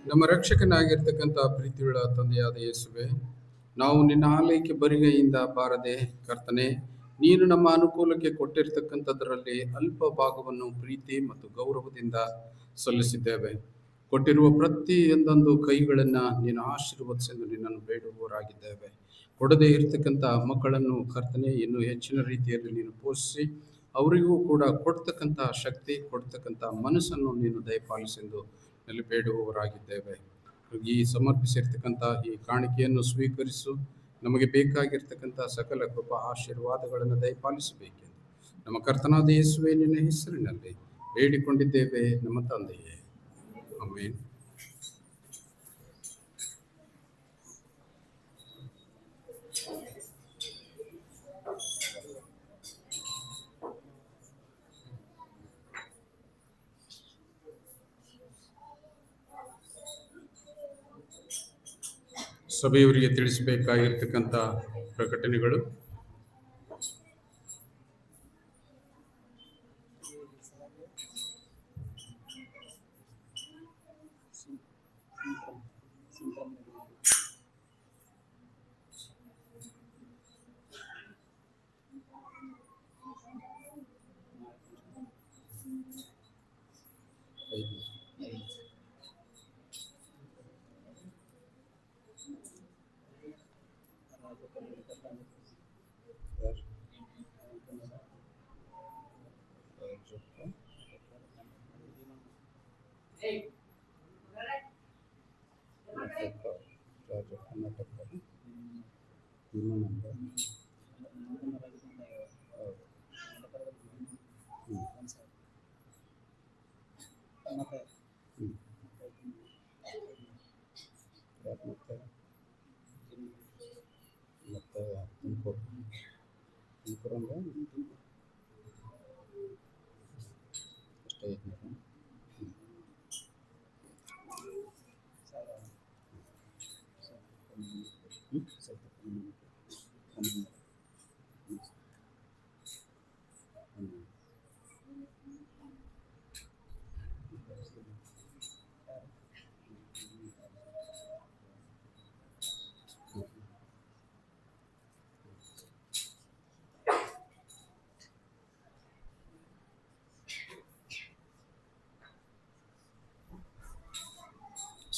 ನಮ್ಮ ರಕ್ಷಕನಾಗಿರ್ತಕ್ಕಂಥ ಪ್ರೀತಿಯುಳ್ಳ ತಂದೆಯಾದ ಯೇಸುವೆ, ನಾವು ನಿನ್ನ ಆಲಯಕ್ಕೆ ಬರಿಗೈಯಿಂದ ಬಾರದೆ ಕರ್ತನೆ, ನೀನು ನಮ್ಮ ಅನುಕೂಲಕ್ಕೆ ಕೊಟ್ಟಿರ್ತಕ್ಕಂಥದ್ರಲ್ಲಿ ಅಲ್ಪ ಭಾಗವನ್ನು ಪ್ರೀತಿ ಮತ್ತು ಗೌರವದಿಂದ ಸಲ್ಲಿಸಿದ್ದೇವೆ. ಕೊಟ್ಟಿರುವ ಪ್ರತಿಯೊಂದೊಂದು ಕೈಗಳನ್ನು ನೀನು ಆಶೀರ್ವದಿಸಲು ನಿನ್ನನ್ನು ಬೇಡುವವರಾಗಿದ್ದೇವೆ. ಕೊಡದೇ ಇರತಕ್ಕಂಥ ಮಕ್ಕಳನ್ನು ಕರ್ತನೆ ಇನ್ನೂ ಹೆಚ್ಚಿನ ರೀತಿಯಲ್ಲಿ ನೀನು ಪೋಷಿಸಿ ಅವರಿಗೂ ಕೂಡ ಕೊಡ್ತಕ್ಕಂಥ ಶಕ್ತಿ, ಕೊಡ್ತಕ್ಕಂಥ ಮನಸ್ಸನ್ನು ನೀನು ದಯಪಾಲಿಸೆಂದು ನಲ್ಲಿ ಬೇಡುವವರಾಗಿದ್ದೇವೆ. ಈ ಸಮರ್ಪಿಸಿರ್ತಕ್ಕಂಥ ಈ ಕಾಣಿಕೆಯನ್ನು ಸ್ವೀಕರಿಸು, ನಮಗೆ ಬೇಕಾಗಿರ್ತಕ್ಕಂಥ ಸಕಲ ಕೃಪಾ ಆಶೀರ್ವಾದಗಳನ್ನು ದಯಪಾಲಿಸಬೇಕೆಂದು ನಮ್ಮ ಕರ್ತನಾದ ಯೇಸುವೆ ನಿನ್ನ ಹೆಸರಿನಲ್ಲಿ ಬೇಡಿಕೊಂಡಿದ್ದೇವೆ ನಮ್ಮ ತಂದೆಯೇ, ಆಮೆನ್. ಸಭೆಯವರಿಗೆ ತಿಳಿಸಬೇಕಾಗಿರ್ತಕ್ಕಂಥ ಪ್ರಕಟಣೆಗಳು.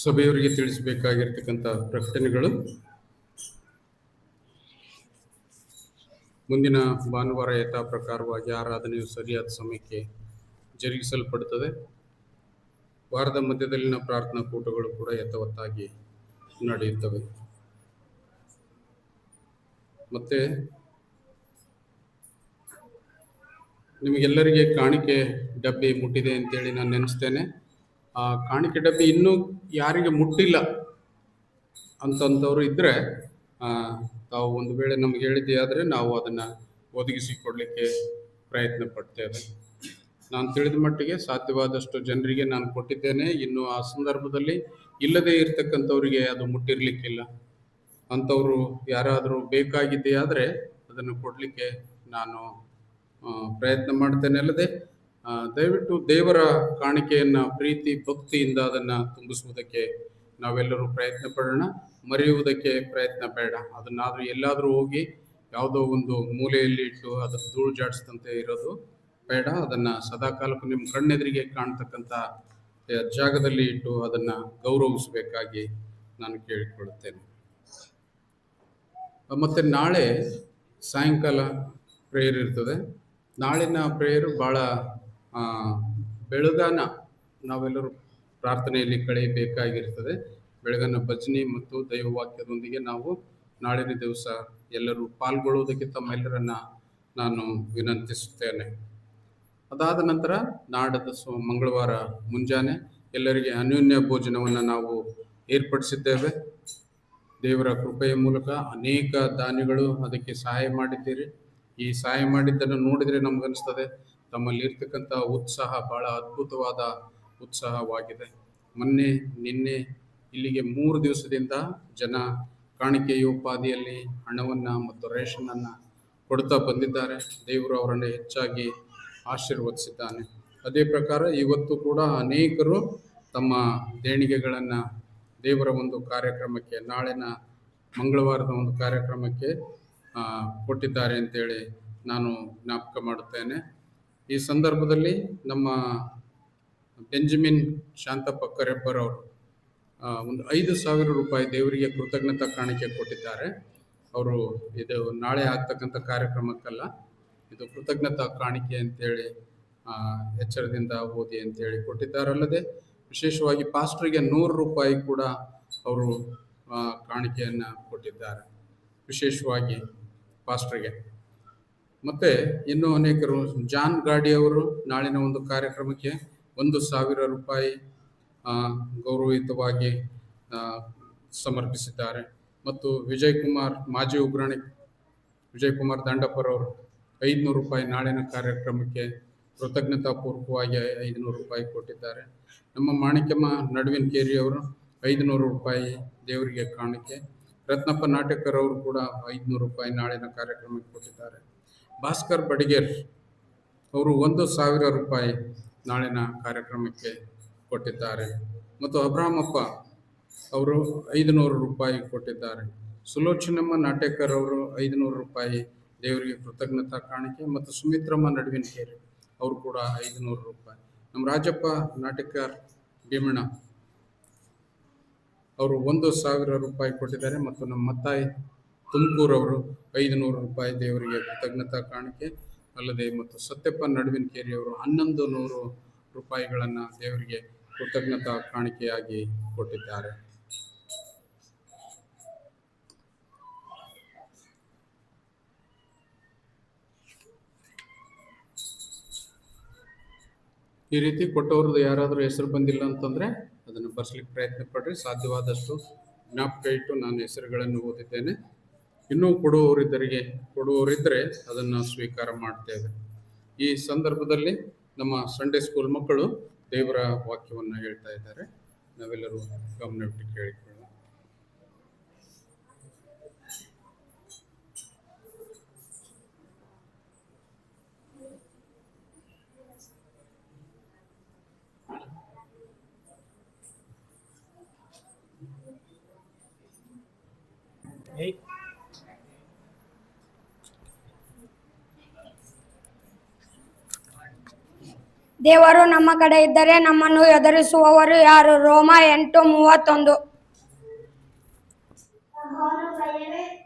ಸಭೆಯವರಿಗೆ ತಿಳಿಸಬೇಕಾಗಿರ್ತಕ್ಕಂಥ ಪ್ರಕಟಣೆಗಳು. ಮುಂದಿನ ಭಾನುವಾರ ಯಥಾ ಪ್ರಕಾರವಾಗಿ ಆರಾಧನೆಯು ಸರಿಯಾದ ಸಮಯಕ್ಕೆ ಜರುಗಿಸಲ್ಪಡುತ್ತದೆ. ವಾರದ ಮಧ್ಯದಲ್ಲಿನ ಪ್ರಾರ್ಥನಾ ಕೂಟಗಳು ಕೂಡ ಯಥಾವತ್ತಾಗಿ ನಡೆಯುತ್ತವೆ. ಮತ್ತೆ ನಿಮಗೆಲ್ಲರಿಗೆ ಕಾಣಿಕೆ ಡಬ್ಬಿ ಮುಟ್ಟಿದೆ ಅಂತೇಳಿ ನಾನು ನೆನೆಸ್ತೇನೆ. ಆ ಕಾಣಿಕೆ ಡಬ್ಬಿ ಇನ್ನೂ ಯಾರಿಗೆ ಮುಟ್ಟಿಲ್ಲ ಅಂತಂಥವ್ರು ಇದ್ದರೆ ತಾವು ಒಂದು ವೇಳೆ ನಮ್ಗೆ ಹೇಳಿದ್ದೆ ಆದರೆ ನಾವು ಅದನ್ನು ಒದಗಿಸಿಕೊಡಲಿಕ್ಕೆ ಪ್ರಯತ್ನ ಪಡ್ತೇವೆ. ನಾನು ತಿಳಿದ ಮಟ್ಟಿಗೆ ಸಾಧ್ಯವಾದಷ್ಟು ಜನರಿಗೆ ನಾನು ಕೊಟ್ಟಿದ್ದೇನೆ. ಇನ್ನು ಆ ಸಂದರ್ಭದಲ್ಲಿ ಇಲ್ಲದೇ ಇರತಕ್ಕಂಥವ್ರಿಗೆ ಅದು ಮುಟ್ಟಿರಲಿಕ್ಕಿಲ್ಲ. ಅಂಥವರು ಯಾರಾದರೂ ಬೇಕಾಗಿದೆಯಾದರೆ ಅದನ್ನು ಕೊಡಲಿಕ್ಕೆ ನಾನು ಪ್ರಯತ್ನ ಮಾಡ್ತೇನೆ. ಅಲ್ಲದೆ ದಯವಿಟ್ಟು ದೇವರ ಕಾಣಿಕೆಯನ್ನು ಪ್ರೀತಿ ಭಕ್ತಿಯಿಂದ ಅದನ್ನು ತುಂಬಿಸುವುದಕ್ಕೆ ನಾವೆಲ್ಲರೂ ಪ್ರಯತ್ನ ಪಡೋಣ. ಮರೆಯುವುದಕ್ಕೆ ಪ್ರಯತ್ನ ಬೇಡ. ಅದನ್ನಾದರೂ ಎಲ್ಲಾದರೂ ಹೋಗಿ ಯಾವುದೋ ಒಂದು ಮೂಲೆಯಲ್ಲಿ ಇಟ್ಟು ಅದನ್ನು ಧೂಳು ಜಾಡಿಸಿದಂತೆ ಇರೋದು ಬೇಡ. ಅದನ್ನು ಸದಾಕಾಲಕ್ಕೂ ನಿಮ್ಮ ಕಣ್ಣೆದುರಿಗೆ ಕಾಣ್ತಕ್ಕಂಥ ಜಾಗದಲ್ಲಿ ಇಟ್ಟು ಅದನ್ನು ಗೌರವಿಸಬೇಕಾಗಿ ನಾನು ಕೇಳಿಕೊಳ್ಳುತ್ತೇನೆ. ಮತ್ತು ನಾಳೆ ಸಾಯಂಕಾಲ ಪ್ರೇಯರ್ ಇರ್ತದೆ. ನಾಳಿನ ಪ್ರೇಯರು ಭಾಳ ಬೆಳಗಾನ ನಾವೆಲ್ಲರೂ ಪ್ರಾರ್ಥನೆಯಲ್ಲಿ ಕಳೆಯಬೇಕಾಗಿರ್ತದೆ. ಬೆಳಗನ ಭಜನೆ ಮತ್ತು ದೈವವಾಕ್ಯದೊಂದಿಗೆ ನಾವು ನಾಳಿನ ದಿವಸ ಎಲ್ಲರೂ ಪಾಲ್ಗೊಳ್ಳುವುದಕ್ಕೆ ತಮ್ಮೆಲ್ಲರನ್ನ ನಾನು ವಿನಂತಿಸುತ್ತೇನೆ. ಅದಾದ ನಂತರ ನಾಡದ ಮಂಗಳವಾರ ಮುಂಜಾನೆ ಎಲ್ಲರಿಗೆ ಅನ್ಯೋನ್ಯ ಭೋಜನವನ್ನು ನಾವು ಏರ್ಪಡಿಸಿದ್ದೇವೆ. ದೇವರ ಕೃಪೆಯ ಮೂಲಕ ಅನೇಕ ದಾನಿಗಳು ಅದಕ್ಕೆ ಸಹಾಯ ಮಾಡಿದ್ದೀರಿ. ಈ ಸಹಾಯ ಮಾಡಿದ್ದನ್ನು ನೋಡಿದರೆ ನಮಗನ್ನಿಸ್ತದೆ ತಮ್ಮಲ್ಲಿ ಇರ್ತಕ್ಕಂಥ ಉತ್ಸಾಹ ಭಾಳ ಅದ್ಭುತವಾದ ಉತ್ಸಾಹವಾಗಿದೆ. ನಿನ್ನೆ ಇಲ್ಲಿಗೆ 3 ದಿವಸದಿಂದ ಜನ ಕಾಣಿಕೆಯೋಪಾದಿಯಲ್ಲಿ ಹಣವನ್ನು ಮತ್ತು ರೇಷನನ್ನು ಕೊಡ್ತಾ ಬಂದಿದ್ದಾರೆ. ದೇವರು ಅವರನ್ನು ಹೆಚ್ಚಾಗಿ ಆಶೀರ್ವದಿಸಿದ್ದಾನೆ. ಅದೇ ಪ್ರಕಾರ ಇವತ್ತು ಕೂಡ ಅನೇಕರು ತಮ್ಮ ದೇಣಿಗೆಗಳನ್ನು ದೇವರ ಒಂದು ಕಾರ್ಯಕ್ರಮಕ್ಕೆ, ನಾಳಿನ ಮಂಗಳವಾರದ ಒಂದು ಕಾರ್ಯಕ್ರಮಕ್ಕೆ ಕೊಟ್ಟಿದ್ದಾರೆ ಅಂತೇಳಿ ನಾನು ಜ್ಞಾಪಕ ಮಾಡುತ್ತೇನೆ. ಈ ಸಂದರ್ಭದಲ್ಲಿ ನಮ್ಮ ಬೆಂಜಮಿನ್ ಶಾಂತಪ್ಪ ಕರೆಬ್ಬರ್ ಅವರು ಒಂದು 5,000 ರೂಪಾಯಿ ದೇವರಿಗೆ ಕೃತಜ್ಞತಾ ಕಾಣಿಕೆ ಕೊಟ್ಟಿದ್ದಾರೆ. ಅವರು ಇದು ನಾಳೆ ಆಗ್ತಕ್ಕಂಥ ಕಾರ್ಯಕ್ರಮಕ್ಕಲ್ಲ, ಇದು ಕೃತಜ್ಞತಾ ಕಾಣಿಕೆ ಅಂತೇಳಿ ಎಚ್ಚರದಿಂದ ಓದಿ ಅಂತೇಳಿ ಕೊಟ್ಟಿದ್ದಾರಲ್ಲದೆ ವಿಶೇಷವಾಗಿ ಪಾಸ್ಟ್ರಿಗೆ 100 ರೂಪಾಯಿ ಕೂಡ ಅವರು ಕಾಣಿಕೆಯನ್ನು ಕೊಟ್ಟಿದ್ದಾರೆ, ವಿಶೇಷವಾಗಿ ಪಾಸ್ಟ್ರಿಗೆ. ಮತ್ತು ಇನ್ನೂ ಅನೇಕರು, ಜಾನ್ ಗಾಡಿ ಅವರು ನಾಳಿನ ಒಂದು ಕಾರ್ಯಕ್ರಮಕ್ಕೆ 1,000 ರೂಪಾಯಿ ಗೌರವಯುತವಾಗಿ ಸಮರ್ಪಿಸಿದ್ದಾರೆ. ಮತ್ತು ಮಾಜಿ ಉಗ್ರಾಣಿ ವಿಜಯಕುಮಾರ್ ದಂಡಪ್ಪರ್ ಅವರು 500 ರೂಪಾಯಿ ನಾಳಿನ ಕಾರ್ಯಕ್ರಮಕ್ಕೆ ಕೃತಜ್ಞತಾಪೂರ್ವಕವಾಗಿ 500 ರೂಪಾಯಿ ಕೊಟ್ಟಿದ್ದಾರೆ. ನಮ್ಮ ಮಾಣಿಕ್ಯಮ್ಮ ನಡುವಿನ ಕೇರಿ ಅವರು 500 ರೂಪಾಯಿ ದೇವರಿಗೆ ಕಾಣಿಕೆ. ರತ್ನಪ್ಪ ನಾಟಕರ್ ಅವರು ಕೂಡ 500 ರೂಪಾಯಿ ನಾಳಿನ ಕಾರ್ಯಕ್ರಮಕ್ಕೆ ಕೊಟ್ಟಿದ್ದಾರೆ. ಭಾಸ್ಕರ್ ಬಡಿಗೇರ್ ಅವರು 1,000 ರೂಪಾಯಿ ನಾಳಿನ ಕಾರ್ಯಕ್ರಮಕ್ಕೆ ಕೊಟ್ಟಿದ್ದಾರೆ. ಮತ್ತು ಅಬ್ರಾಮಪ್ಪ ಅವರು 500 ರೂಪಾಯಿ ಕೊಟ್ಟಿದ್ದಾರೆ. ಸುಲೋಚನಮ್ಮ ನಾಟೇಕರ್ ಅವರು 500 ರೂಪಾಯಿ ದೇವರಿಗೆ ಕೃತಜ್ಞತಾ ಕಾಣಿಕೆ. ಮತ್ತು ಸುಮಿತ್ರಮ್ಮ ನಡುವಿನ ಕೇರಿ ಅವರು ಕೂಡ 500 ರೂಪಾಯಿ. ನಮ್ಮ ರಾಜಪ್ಪ ನಾಟಕರ್ ಭೀಮಣ್ಣ ಅವರು 1,000 ರೂಪಾಯಿ ಕೊಟ್ಟಿದ್ದಾರೆ. ಮತ್ತು ನಮ್ಮ ಮತ್ತಾಯಿ ತುಮಕೂರವರು 500 ರೂಪಾಯಿ ದೇವರಿಗೆ ಕೃತಜ್ಞತಾ ಕಾಣಿಕೆ ಅಲ್ಲದೆ. ಮತ್ತು ಸತ್ಯಪ್ಪ ನಡುವಿನ ಕೇರಿಯವರು 1,100 ರೂಪಾಯಿಗಳನ್ನು ದೇವರಿಗೆ ಕೃತಜ್ಞತಾ ಕಾಣಿಕೆಯಾಗಿ ಕೊಟ್ಟಿದ್ದಾರೆ. ಈ ರೀತಿ ಕೊಟ್ಟವ್ರದ್ದು ಯಾರಾದರೂ ಹೆಸರು ಬಂದಿಲ್ಲ ಅಂತಂದರೆ ಅದನ್ನು ಬರ್ಸ್ಲಿಕ್ಕೆ ಪ್ರಯತ್ನ ಪಡ್ರಿ. ಸಾಧ್ಯವಾದಷ್ಟು ಜ್ಞಾಪಕ ಇಟ್ಟು ನಾನು ಹೆಸರುಗಳನ್ನು ಓದಿದ್ದೇನೆ. ಇನ್ನೂ ಕೊಡುವವರಿದ್ದರೆ ಅದನ್ನು ಸ್ವೀಕಾರ ಮಾಡ್ತೇವೆ. ಈ ಸಂದರ್ಭದಲ್ಲಿ ನಮ್ಮ ಸಂಡೇ ಸ್ಕೂಲ್ ಮಕ್ಕಳು ದೇವರ ವಾಕ್ಯವನ್ನು ಹೇಳ್ತಾ ಇದ್ದಾರೆ. ನಾವೆಲ್ಲರೂ ಗಮನವಿಟ್ಟು ಕೇಳಿಕೊಳ್ಳೋಣ. ದೇವರು ನಮ್ಮ ಕಡೆ ಇದ್ದರೆ ನಮ್ಮನ್ನು ಎದುರಿಸುವವರು ಯಾರು? ರೋಮ 8:31.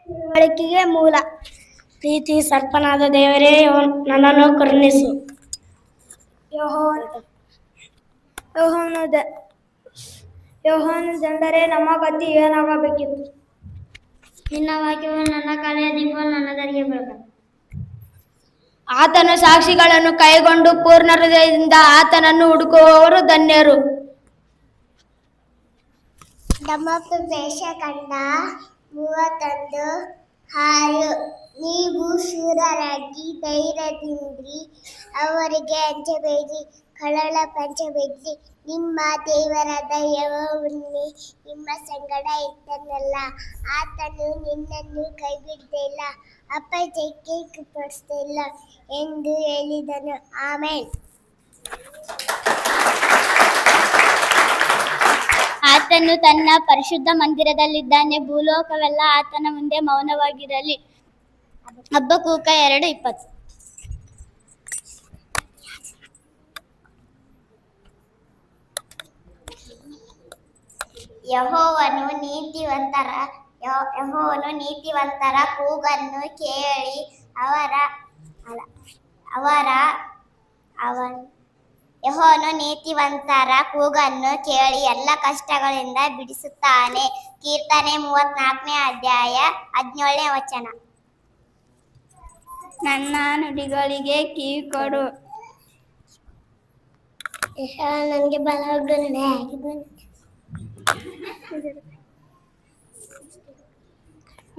ತಿಳುವಳಿಕೆಗೆ ಮೂಲ. ಪ್ರೀತಿ ಸರ್ಪನಾದ ದೇವರೇ, ನನ್ನನ್ನು ಕರುಣಿಸು. ಯೋಹಾನ ಜನರೇ, ನಮ್ಮ ಗತಿ ಏನಾಗಬೇಕಿತ್ತು? ನಿನ್ನ ವಾಕ್ಯವು ನನ್ನ ಕಳೆಯ ದೀಪವು ನನ್ನ ದಾರಿಗೆ ಬೆಳಕು. ಆತನ ಸಾಕ್ಷಿಗಳನ್ನು ಕೈಗೊಂಡು ಪೂರ್ಣ ಹೃದಯದಿಂದ ಆತನನ್ನು ಹುಡುಕುವವರು ಧನ್ಯರು. ನಮ್ಮ ಪ್ರವೇಶ ಕಂಡ 31:6. ನೀವು ಶೂರರಾಗಿ ಧೈರ್ಯದಿಂದ್ರಿ, ಅವರಿಗೆ ಅಂಜಬೇಡಿ, ಕಳ್ಳಳ ಪಂಚಬೇಡಿ. ನಿಮ್ಮ ದೇವರಾದ ಯೆಹೋವನು ನಿಮ್ಮ ಸಂಗಡ ಇದ್ದಾನಲ್ಲ, ಆತನು ನಿನ್ನನ್ನು ಕೈಬಿಡುವುದಿಲ್ಲ, ಅಪಜಯಕ್ಕೆ ಪಡಿಸುವುದಿಲ್ಲ ಎಂದು ಹೇಳಿದನು. ಆಮೆನ್. ಆತನು ತನ್ನ ಪರಿಶುದ್ಧ ಮಂದಿರದಲ್ಲಿದ್ದಾನೆ, ಭೂಲೋಕವೆಲ್ಲ ಆತನ ಮುಂದೆ ಮೌನವಾಗಿರಲಿ. ಹಬಕ್ಕೂಕ 2:20. ಯೆಹೋವನು ನೀತಿವಂತರ ಕೂಗನ್ನು ಕೇಳಿ ಯೆಹೋವನು ನೀತಿವಂತರ ಕೂಗನ್ನು ಕೇಳಿ ಎಲ್ಲ ಕಷ್ಟಗಳಿಂದ ಬಿಡಿಸುತ್ತಾನೆ. ಕೀರ್ತನೆ 34:17. ನನ್ನ ನುಡಿಗಳಿಗೆ ಕಿವಿ ಕೊಡು. ನನಗೆ ಬಲಗಡೆ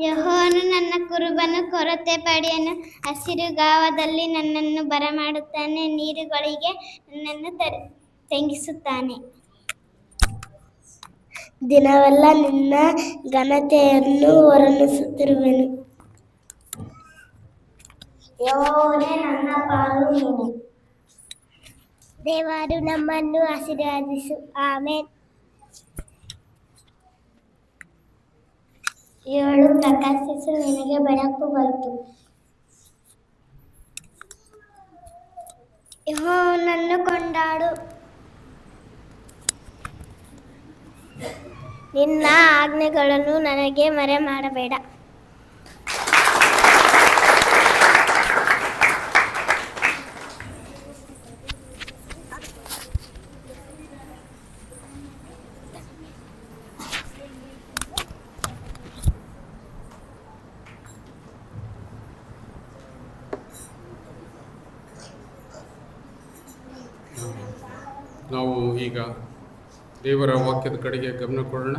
ಯೆಹೋವನು ನನ್ನ ಕುರುಬನು, ಕೊರತೆ ಪಡೆಯನು. ಹಸಿರುಗಾವದಲ್ಲಿ ನನ್ನನ್ನು ಬರಮಾಡುತ್ತಾನೆ, ನೀರುಗಳಿಗೆ ನನ್ನನ್ನು ತಂಗಿಸುತ್ತಾನೆ. ದಿನವೆಲ್ಲ ನಿನ್ನ ಘನತೆಯನ್ನು ವರ್ಣಿಸುತ್ತಿರುವೆನು. ಯೆಹೋವನೇ ನನ್ನ ಪಾಲು ನೀನು. ದೇವರು ನಮ್ಮನ್ನು ಆಶೀರ್ವದಿಸು. ಆಮೇನ್. 7 ಪ್ರಕಾಶಿಸು, ನಿನಗೆ ಬೆಳಕು ಬಂತು. ಯೆಹೋವನನ್ನು ಕೊಂಡಾಡು, ನಿನ್ನ ಆಜ್ಞೆಗಳನ್ನು ನನಗೆ ಮರೆ ಮಾಡಬೇಡ. ನಾವು ಈಗ ದೇವರ ವಾಕ್ಯದ ಕಡೆಗೆ ಗಮನ ಕೊಡೋಣ.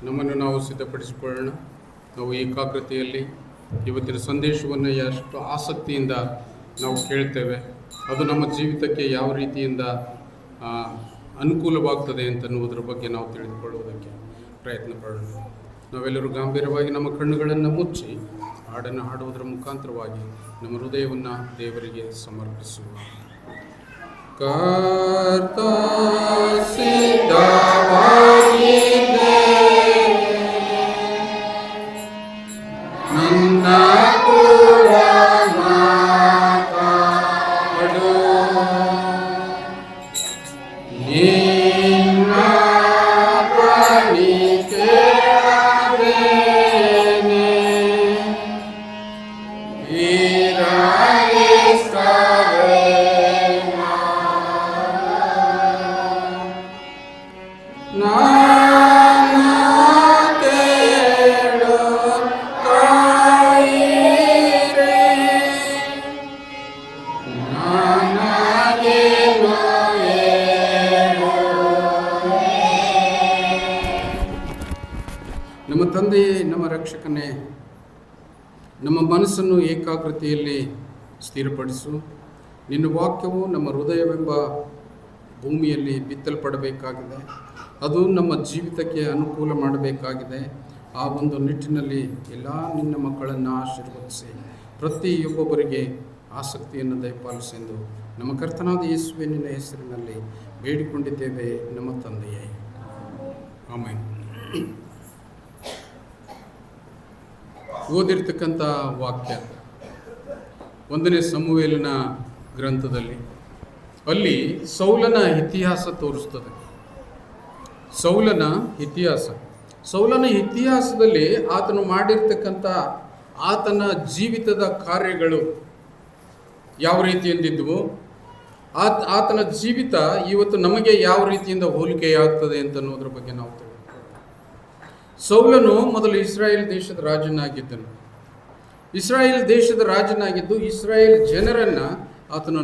ನಮ್ಮನ್ನು ನಾವು ಸಿದ್ಧಪಡಿಸಿಕೊಳ್ಳೋಣ. ನಾವು ಏಕಾಗ್ರತೆಯಲ್ಲಿ ಇವತ್ತಿನ ಸಂದೇಶವನ್ನು ಎಷ್ಟು ಆಸಕ್ತಿಯಿಂದ ನಾವು ಕೇಳ್ತೇವೆ, ಅದು ನಮ್ಮ ಜೀವಿತಕ್ಕೆ ಯಾವ ರೀತಿಯಿಂದ ಅನುಕೂಲವಾಗ್ತದೆ ಅಂತನ್ನುವುದರ ಬಗ್ಗೆ ನಾವು ತಿಳಿದುಕೊಳ್ಳುವುದಕ್ಕೆ ಪ್ರಯತ್ನ ಪಡೋಣ. ನಾವೆಲ್ಲರೂ ಗಂಭೀರವಾಗಿ ನಮ್ಮ ಕಣ್ಣುಗಳನ್ನು ಮುಚ್ಚಿ ಹಾಡನ್ನು ಹಾಡುವುದರ ಮುಖಾಂತರವಾಗಿ ನಮ್ಮ ಹೃದಯವನ್ನು ದೇವರಿಗೆ ಸಮರ್ಪಿಸುವ. ಕರ್ತ ಸಿದ್ಧವಾಗಿದೆ, ನನ್ನ ಕೂಡ ಮಾತಾಡು, ನಿನ್ನ ಧ್ವನಿ ಕೇಳಬೇನೆ, ನಮ್ಮ ತಂದೆಯೇ, ನಮ್ಮ ರಕ್ಷಕನೇ, ನಮ್ಮ ಮನಸ್ಸನ್ನು ಏಕಾಗ್ರತೆಯಲ್ಲಿ ಸ್ಥಿರಪಡಿಸು. ನಿನ್ನ ವಾಕ್ಯವು ನಮ್ಮ ಹೃದಯವೆಂಬ ಭೂಮಿಯಲ್ಲಿ ಬಿತ್ತಲ್ಪಡಬೇಕಾಗಿದೆ. ಅದು ನಮ್ಮ ಜೀವಿತಕ್ಕೆ ಅನುಕೂಲ ಮಾಡಬೇಕಾಗಿದೆ. ಆ ಒಂದು ನಿಟ್ಟಿನಲ್ಲಿ ಎಲ್ಲ ನಿನ್ನ ಮಕ್ಕಳನ್ನು ಆಶೀರ್ವದಿಸಿ ಪ್ರತಿಯೊಬ್ಬೊಬ್ಬರಿಗೆ ಆಸಕ್ತಿಯನ್ನು ದಯಪಾಲಿಸೆಂದು ನಮ್ಮ ಕರ್ತನಾದ ಯೇಸುವಿನ ಹೆಸರಿನಲ್ಲಿ ಬೇಡಿಕೊಂಡಿದ್ದೇವೆ ನಮ್ಮ ತಂದೆಯೇ, ಆಮೆನ್. ಓದಿರ್ತಕ್ಕಂಥ ವಾಕ್ಯ 1ನೇ ಸಮುವೇಲನ ಗ್ರಂಥದಲ್ಲಿ, ಅಲ್ಲಿ ಸೌಲನ ಇತಿಹಾಸ ತೋರಿಸ್ತದೆ. ಸೌಲನ ಇತಿಹಾಸದಲ್ಲಿ ಆತನು ಮಾಡಿರ್ತಕ್ಕಂಥ ಆತನ ಜೀವಿತದ ಕಾರ್ಯಗಳು ಯಾವ ರೀತಿಯಿಂದಿದ್ವು, ಆತನ ಜೀವಿತ ಇವತ್ತು ನಮಗೆ ಯಾವ ರೀತಿಯಿಂದ ಹೋಲಿಕೆಯಾಗ್ತದೆ ಅಂತನ್ನೋದ್ರ ಬಗ್ಗೆ ನಾವು ತಿಳಿದುಕೊಳ್ಳೋಣ. ಸೌಲನು ಮೊದಲು ಇಸ್ರಾಯೇಲ್ ದೇಶದ ರಾಜನಾಗಿದ್ದನು. ಇಸ್ರಾಯೇಲ್ ದೇಶದ ರಾಜನಾಗಿದ್ದು ಇಸ್ರಾಯೇಲ್ ಜನರನ್ನು ಆತನು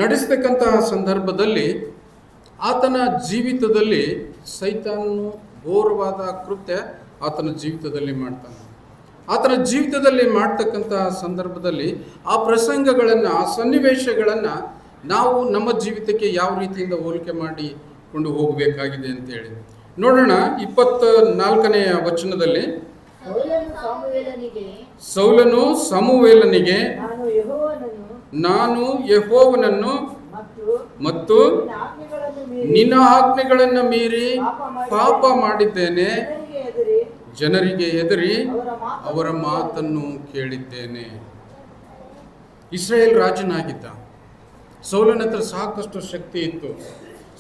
ನಡೆಸ್ತಕ್ಕಂತಹ ಸಂದರ್ಭದಲ್ಲಿ ಆತನ ಜೀವಿತದಲ್ಲಿ ಸೈತಾನನು ಘೋರವಾದ ಕೃತ್ಯ ಆತನ ಜೀವಿತದಲ್ಲಿ ಮಾಡ್ತಾನೆ. ಆತನ ಜೀವಿತದಲ್ಲಿ ಮಾಡ್ತಕ್ಕಂತಹ ಸಂದರ್ಭದಲ್ಲಿ ಆ ಪ್ರಸಂಗಗಳನ್ನು, ಆ ಸನ್ನಿವೇಶಗಳನ್ನು ನಾವು ನಮ್ಮ ಜೀವಿತಕ್ಕೆ ಯಾವ ರೀತಿಯಿಂದ ಹೋಲಿಕೆ ಮಾಡಿಕೊಂಡು ಹೋಗಬೇಕಾಗಿದೆ ಅಂತೇಳಿ ನೋಡೋಣ. 24ನೇ ವಚನದಲ್ಲಿ, ಸೌಲನು ಸಮುವೇಲನಿಗೆ, ನಾನು ಯೆಹೋವನನ್ನು ಮತ್ತು ನಿನ್ನ ಆಜ್ಞೆಗಳನ್ನು ಮೀರಿ ಪಾಪ ಮಾಡಿದ್ದೇನೆ, ಜನರಿಗೆ ಹೆದರಿ ಅವರ ಮಾತನ್ನು ಕೇಳಿದ್ದೇನೆ. ಇಸ್ರಾಯೇಲ್ ರಾಜನಾಗಿದ್ದ. ಸೌಲನ ಹತ್ರ ಸಾಕಷ್ಟು ಶಕ್ತಿ ಇತ್ತು,